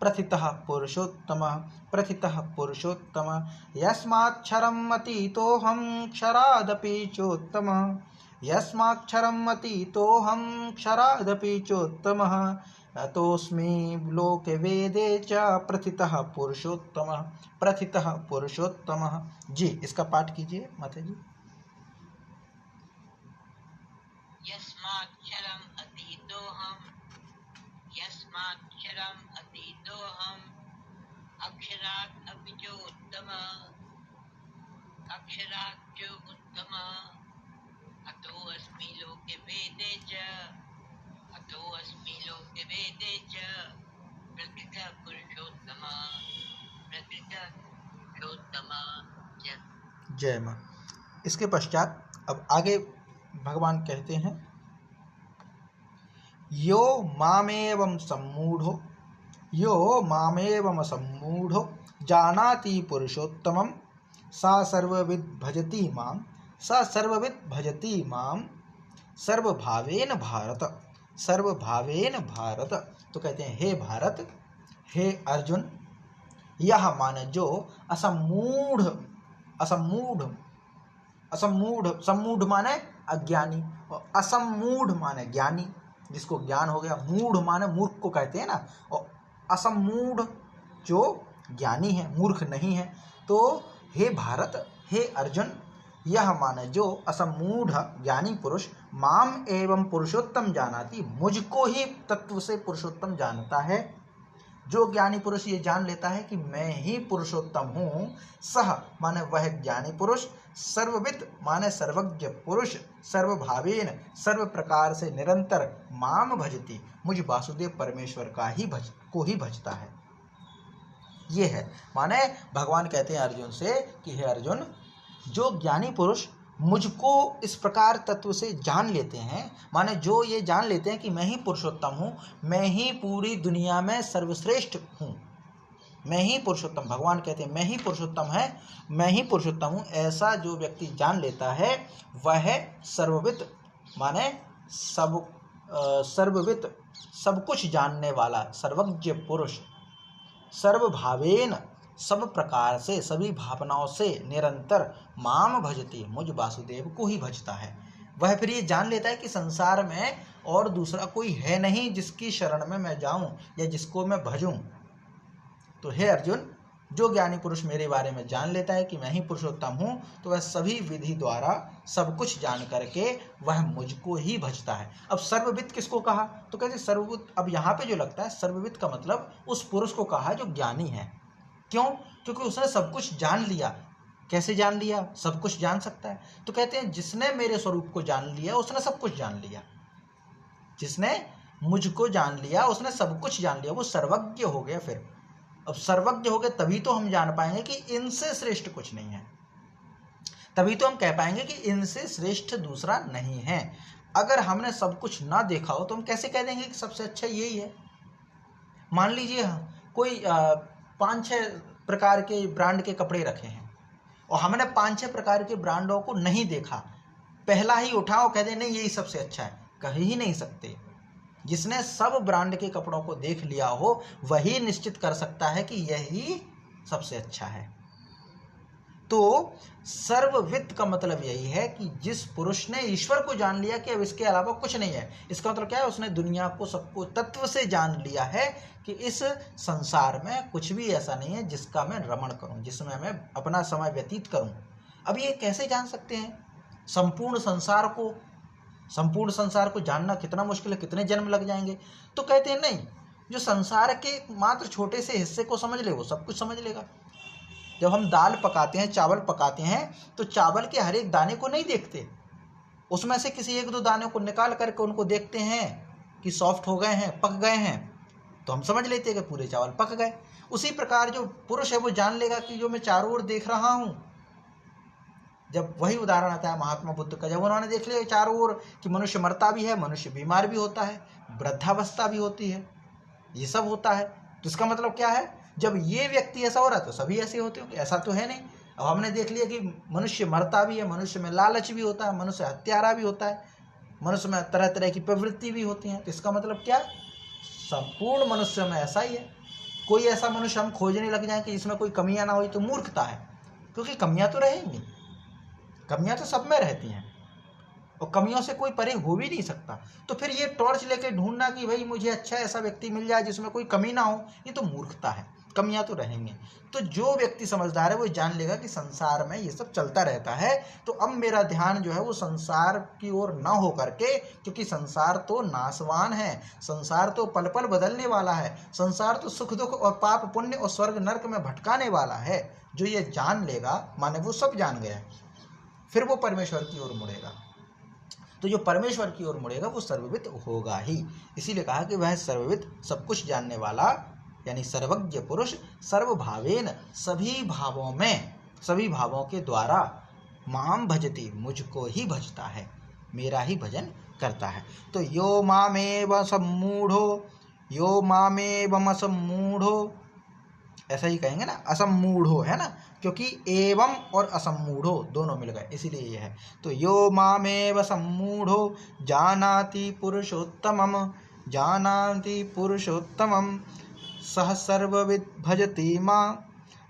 प्रथितः पुरुषोत्तमः, प्रथितः पुरुषोत्तमः। यस्माक्षरम अतीतोऽहम् क्षरादपि चोत्तमः, यस्माक्षरम अतीतोऽहम् क्षरादपि चोत्तमः, अतोऽस्मि लोके वेदे च प्रथितः पुरुषोत्तमः, प्रथितः पुरुषोत्तमः। जी, इसका पाठ कीजिए माता जी। यस्माक्षरम अक्षराच्यो उत्तमा अतो अस्मि लोके वेदे च अतो अस्मि लोके वेदे च प्रकृतः पुरुषोत्तमा प्रकृतः पुरुषोत्तमा च। जय माँ। इसके पश्चात अब आगे भगवान कहते हैं, यो मामेवं सम्मूढ़ो जानाति पुरुषोत्तमं सा सर्वविद् भजति मां सर्वभावेन भारत। तो कहते हैं, हे भारत, हे अर्जुन, यह माने जो सम्मूढ़ माने अज्ञानी और असम्मूढ़ माने ज्ञानी, जिसको ज्ञान हो गया। मूढ़ माने मूर्ख को कहते हैं ना, और असम्मूढ़ जो ज्ञानी है, मूर्ख नहीं है। तो हे भारत, हे अर्जुन, यह माने जो असम्मूढ़ ज्ञानी पुरुष माम एवं पुरुषोत्तम जानाति, मुझको ही तत्व से पुरुषोत्तम जानता है। जो ज्ञानी पुरुष ये जान लेता है कि मैं ही पुरुषोत्तम हूँ, सह माने वह ज्ञानी पुरुष, सर्वविद माने सर्वज्ञ पुरुष, सर्वभावेन सर्व प्रकार से निरंतर माम भजति, मुझ वासुदेव परमेश्वर को ही भजता है। ये है माने भगवान कहते हैं अर्जुन से कि हे अर्जुन, जो ज्ञानी पुरुष मुझको इस प्रकार तत्व से जान लेते हैं, माने जो ये जान लेते हैं कि मैं ही पुरुषोत्तम हूँ, मैं ही पूरी दुनिया में सर्वश्रेष्ठ हूँ, मैं ही पुरुषोत्तम, भगवान कहते हैं मैं ही पुरुषोत्तम हूँ, ऐसा जो व्यक्ति जान लेता है वह सर्वविद माने सर्वविद सब कुछ जानने वाला, सर्वज्ञ पुरुष, सर्वभावेन सब प्रकार से सभी भावनाओं से निरंतर माम भजती, मुझ वासुदेव को ही भजता है। वह फिर ये जान लेता है कि संसार में और दूसरा कोई है नहीं जिसकी शरण में मैं जाऊं या जिसको मैं भजूं। तो हे अर्जुन, जो ज्ञानी पुरुष मेरे बारे में जान लेता है कि मैं ही पुरुषोत्तम हूँ, तो वह सभी विधि द्वारा सब कुछ जान करके वह मुझको ही भजता है। अब सर्वविद किसको कहा? तो कहते सर्वविद, अब यहाँ पे जो लगता है सर्वविद का मतलब उस पुरुष को कहा जो ज्ञानी है। क्यों? क्योंकि उसने सब कुछ जान लिया। कैसे जान लिया? सब कुछ जान सकता है। तो कहते हैं जिसने मेरे स्वरूप को जान लिया उसने सब कुछ जान लिया, जिसने मुझको जान लिया उसने सब कुछ जान लिया, वो सर्वज्ञ हो गया। फिर अब सर्वज्ञ हो गए तभी तो हम जान पाएंगे कि इनसे श्रेष्ठ कुछ नहीं है, तभी तो हम कह पाएंगे कि इनसे श्रेष्ठ दूसरा नहीं है। अगर हमने सब कुछ ना देखा हो तो हम कैसे कह देंगे कि सबसे अच्छा यही है? मान लीजिए कोई 5-6 प्रकार के ब्रांड के कपड़े रखे हैं और हमने 5-6 प्रकार के ब्रांडों को नहीं देखा, पहला ही उठाओ कह दे नहीं यही सबसे अच्छा है, कह ही नहीं सकते। जिसने सब ब्रांड के कपड़ों को देख लिया हो वही निश्चित कर सकता है कि यही सबसे अच्छा है। तो सर्वविद का मतलब यही है कि जिस पुरुष ने ईश्वर को जान लिया कि अब इसके अलावा कुछ नहीं है, इसका मतलब क्या है? उसने दुनिया को सबको तत्व से जान लिया है कि इस संसार में कुछ भी ऐसा नहीं है जिसका मैं रमण करूं, जिसमें मैं अपना समय व्यतीत करूं। अब ये कैसे जान सकते हैं? संपूर्ण संसार को जानना कितना मुश्किल है, कितने जन्म लग जाएंगे। तो कहते हैं नहीं, जो संसार के मात्र छोटे से हिस्से को समझ ले वो सब कुछ समझ लेगा। जब हम दाल पकाते हैं, चावल पकाते हैं, तो चावल के हर एक दाने को नहीं देखते, उसमें से किसी 1-2 दाने को निकाल करके उनको देखते हैं कि सॉफ्ट हो गए हैं, पक गए हैं, तो हम समझ लेते हैं कि पूरे चावल पक गए। उसी प्रकार जो पुरुष है वो जान लेगा कि जो मैं चारों ओर देख रहा हूँ, जब वही उदाहरण आता है महात्मा बुद्ध का, जब उन्होंने देख लिया चारों ओर कि मनुष्य मरता भी है, मनुष्य बीमार भी होता है, वृद्धावस्था भी होती है, ये सब होता है, तो इसका मतलब क्या है? जब ये व्यक्ति ऐसा हो रहा है तो सभी ऐसे होते होंगे, ऐसा तो है नहीं। अब हमने देख लिया कि मनुष्य मरता भी है, मनुष्य में लालच भी होता है, मनुष्य हत्यारा भी होता है, मनुष्य में तरह तरह की प्रवृत्ति भी होती हैं, तो इसका मतलब क्या? संपूर्ण मनुष्य में ऐसा ही है। कोई ऐसा मनुष्य हम खोजने लग जाए कि इसमें कोई कमियां ना हो तो मूर्खता है, क्योंकि कमियां तो रहेंगी, कमियां तो सब में रहती हैं और कमियों से कोई परे हो भी नहीं सकता। तो फिर ये टॉर्च लेके ढूंढना कि भाई मुझे अच्छा ऐसा व्यक्ति मिल जाए जिसमें कोई कमी ना हो, ये तो मूर्खता है। कमियां तो रहेंगे। तो जो व्यक्ति समझदार है वो जान लेगा कि संसार में ये सब चलता रहता है, तो अब मेरा ध्यान जो है वो संसार की ओर ना हो करके, क्योंकि संसार तो नाशवान है, संसार तो पल पल बदलने वाला है, संसार तो सुख दुख और पाप पुण्य और स्वर्ग नर्क में भटकाने वाला है। जो ये जान लेगा माने वो सब जान गया, फिर वो परमेश्वर की ओर मुड़ेगा। तो जो परमेश्वर की ओर मुड़ेगा वो सर्वविद होगा ही। इसीलिए कहा कि वह सर्वविद, सब कुछ जानने वाला, यानी सर्वज्ञ पुरुष, सर्वभावेन, सभी भावों में, सभी भावों के द्वारा, माम भजति, मुझको ही भजता है, मेरा ही भजन करता है। तो यो मामेव सम्मूढ़ो, यो मामेवम सम्मूढ़ो, ऐसा ही कहेंगे ना, असम्मूढ़ो है ना, क्योंकि एवं और असम्मूढ़ो दोनों मिल गए, इसीलिए ये है। तो यो मामेव सम्मूढ़ो जानाति पुरुषोत्तमम, जानाति पुरुषोत्तमम, सह सर्वविद भजति मां,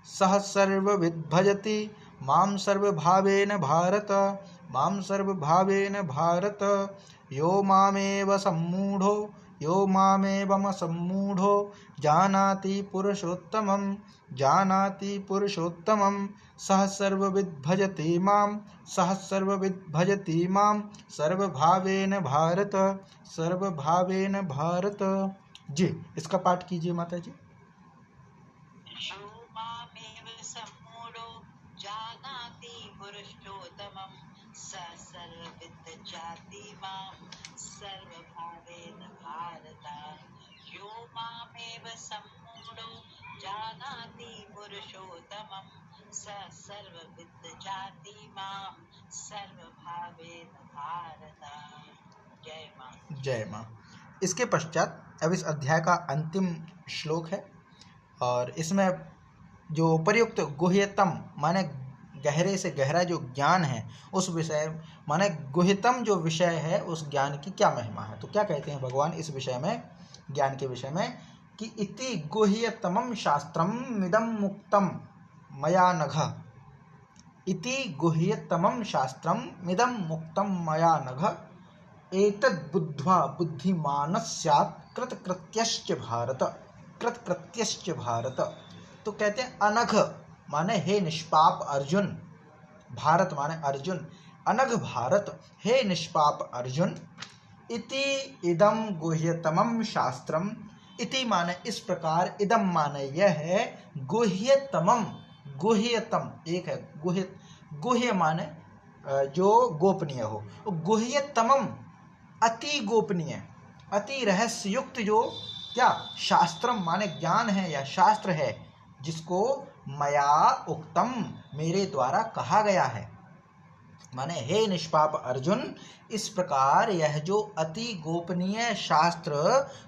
सह सर्वविद भजति मां सर्वभावेन भारत, मां सर्वभावेन भारत। यो मामेव सम्मूढ़ो, यो मामेवम सम्मूढ़ो जानाति पुरुषोत्तमं, जानाति पुरुषोत्तमं, सह सर्वविद भजति मां, सह सर्वविद भजति मां सर्वभावेन भारत, सर्वभावेन भारत। जी, इसका पाठ कीजिए माता जी। यो मामेव सम्मूढ़ो जानाति पुरुषोत्तमं, स सर्वविद जाति मां सर्वभावेन भारत। यो मामेव सम्मूढ़ो जानाति पुरुषोत्तमं, स सर्वविद जाति मां सर्वभावेन भारत। जय मां। जय मां। इसके पश्चात अब इस अध्याय का अंतिम श्लोक है, और इसमें जो उपर्युक्त गुह्यतम माने गहरे से गहरा जो ज्ञान है उस विषय, माने गुह्यतम जो विषय है उस ज्ञान की क्या महिमा है। तो क्या कहते हैं भगवान इस विषय में, ज्ञान के विषय में, कि इति गुह्यतमं शास्त्रम मिदं मुक्तम मया नघ, इति गुह्यतमं शास्त्रम मिदं मुक्तम मया नघ, एतद् बुद्ध्वा बुद्धिमानः स्यात् कृतकृत्यश्च भारत, कृतकृत्यश्च भारत। तो कहते हैं अनघ माने हे निष्पाप अर्जुन, भारत माने अर्जुन, अनघ भारत, हे निष्पाप अर्जुन, इति इदम गुह्यतमं शास्त्रम, इति माने इस प्रकार, इदम माने यह है, गुह्यतमम, गुह्यतम एक है, गुह्य, गुह्य माने जो गोपनीय हो, गुह्यतमम अति गोपनीय, अति रहस्य युक्त जो क्या, शास्त्रम माने ज्ञान है या शास्त्र है, जिसको मया उक्तम, मेरे द्वारा कहा गया है। माने हे निष्पाप अर्जुन, इस प्रकार यह जो अति गोपनीय शास्त्र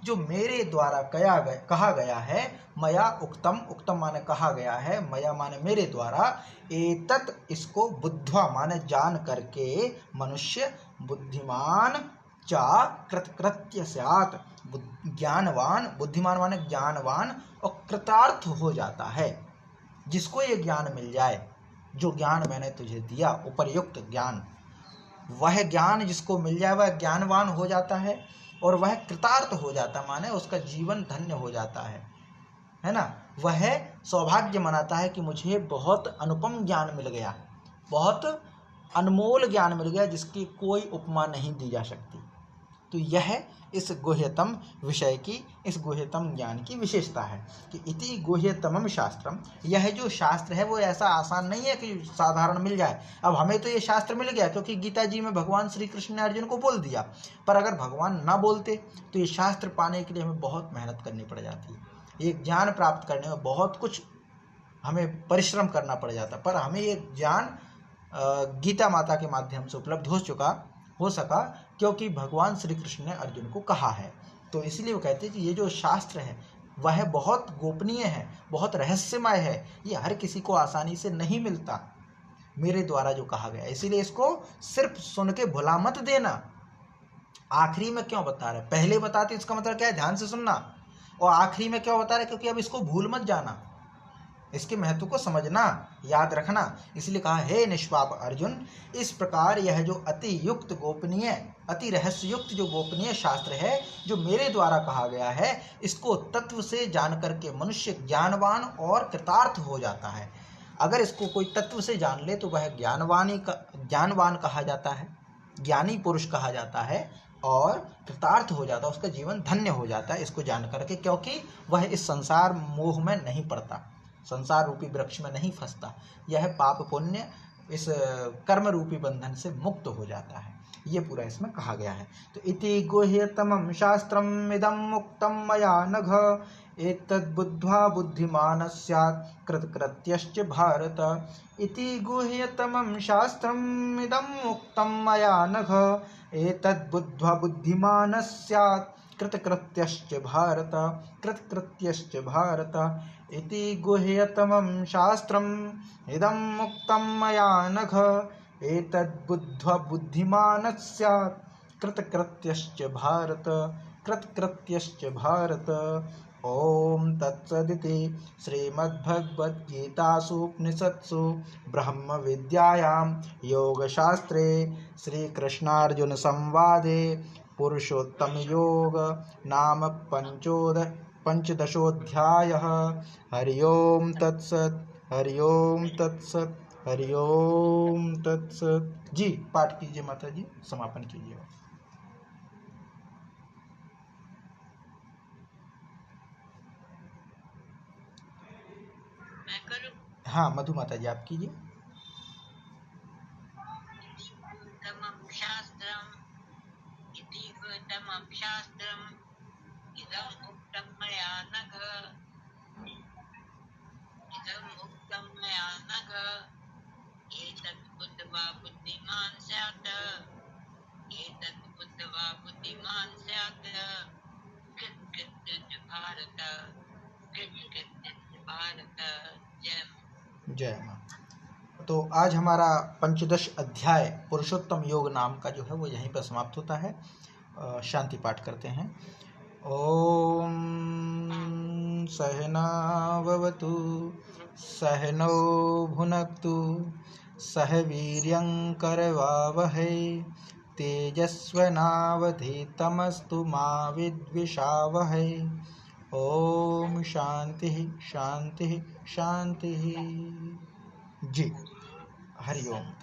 जो मेरे द्वारा कहा गया है, मया उक्तम, उक्तम माने कहा गया है, मया माने मेरे द्वारा, एतत् इसको, बुद्ध्वा माने जान करके, मनुष्य बुद्धिमान चा कृतकृत्य स्यात्, ज्ञानवान, बुद्धिमान माने ज्ञानवान और कृतार्थ हो जाता है। जिसको ये ज्ञान मिल जाए, जो ज्ञान मैंने तुझे दिया, उपर्युक्त ज्ञान, वह ज्ञान जिसको मिल जाए वह ज्ञानवान हो जाता है, और वह कृतार्थ हो जाता, माने उसका जीवन धन्य हो जाता है ना। वह सौभाग्य मनाता है कि मुझे बहुत अनुपम ज्ञान मिल गया, बहुत अनमोल ज्ञान मिल गया, जिसकी कोई उपमा नहीं दी जा सकती। तो यह इस गुह्यतम विषय की, इस गुह्यतम ज्ञान की विशेषता है कि इति गुह्यतमम शास्त्रम, यह जो शास्त्र है वो ऐसा आसान नहीं है कि साधारण मिल जाए। अब हमें तो ये शास्त्र मिल गया क्योंकि गीता जी में भगवान श्री कृष्ण ने अर्जुन को बोल दिया, पर अगर भगवान ना बोलते तो ये शास्त्र पाने के लिए हमें बहुत मेहनत करनी पड़ जाती है, ये ज्ञान प्राप्त करने में बहुत कुछ हमें परिश्रम करना पड़ जाता, पर हमें ये ज्ञान गीता माता के माध्यम से उपलब्ध हो सका क्योंकि भगवान श्री कृष्ण ने अर्जुन को कहा है। तो इसलिए वो कहते हैं कि ये जो शास्त्र है वह बहुत गोपनीय है, बहुत रहस्यमय है, ये हर किसी को आसानी से नहीं मिलता, मेरे द्वारा जो कहा गया, इसीलिए इसको सिर्फ सुन के भुला मत देना। आखिरी में क्यों बता रहे, पहले बताते इसका मतलब क्या है, ध्यान से सुनना, और आखिरी में क्यों बता रहे, क्योंकि अब इसको भूल मत जाना। इसके महत्व को समझना, याद रखना। इसलिए कहा हे निष्पाप अर्जुन, इस प्रकार यह जो अति युक्त गोपनीय, अति रहस्य युक्त जो गोपनीय शास्त्र है, जो मेरे द्वारा कहा गया है, इसको तत्व से जान करके मनुष्य ज्ञानवान और कृतार्थ हो जाता है। अगर इसको कोई तत्व से जान ले तो वह ज्ञानवान कहा जाता है, ज्ञानी पुरुष कहा जाता है और कृतार्थ हो जाता है, उसका जीवन धन्य हो जाता है इसको जान करके, क्योंकि वह इस संसार मोह में नहीं पड़ता, संसार रूपी वृक्ष में नहीं फंसता, यह पाप पुण्य इस कर्म रूपी बंधन से मुक्त हो जाता है। ये पूरा इसमें कहा गया है। तो इति गुह्यतमं शास्त्रम् इदं मुक्तं मया नघ, एतद्बुद्ध्वा बुद्धिमानः स्यात् कृतकृत्यश्च भारत। इति गुह्यतमं शास्त्रम् इदं मुक्तं मया नघ, एतद्बुद्ध्वा बुद्धिमानः स्यात् कृतकृत्यश्च भारत। कृतकृत्यश्च भारत। इति गुह्यतमं शास्त्रम् इदं मुक्तं मया नघ, एतद्बुद्ध्वा बुद्धिमानः स्यात् कृतकृत्यश्च भारत। कृतकृत्यश्च भारत। ओम तत्सदिति श्रीमद्भगवद्गीतासूपनिषत्सु ब्रह्मविद्यायां योगशास्त्रे श्रीकृष्णार्जुनसंवादे पुरुषोत्तमयोग नाम पंचदशोऽध्यायः। हरि ओम तत्सत्। हरि ओम तत्सत्। हरि ओम तत्सत्। जी पाठ कीजिए माता जी, समापन कीजिए। मैं करूं? हाँ मधु माता जी आप कीजिए। इति गुह्यतमं शास्त्रम् इदं मुक्तं मया नघ, इदं मुक्तं मया नघ, एतद्बुद्ध्वा बुद्धिमान् स्यात्, एतद्बुद्ध्वा बुद्धिमान् स्यात् कृतकृत्यश्च भारत। कृतकृत्यश्च भारत। जय मां। तो आज हमारा पंचदश अध्याय पुरुषोत्तम योग नाम का जो है वो यहीं पर समाप्त होता है। शांति पाठ करते हैं। ओम सहना भवतु सहनौ भुनक्तु सह वीर्यं करवावहै तेजस्विनावधीतमस्तु मा विद्विषावहै। ओम शांति शांति शांति। जी हरि ओम।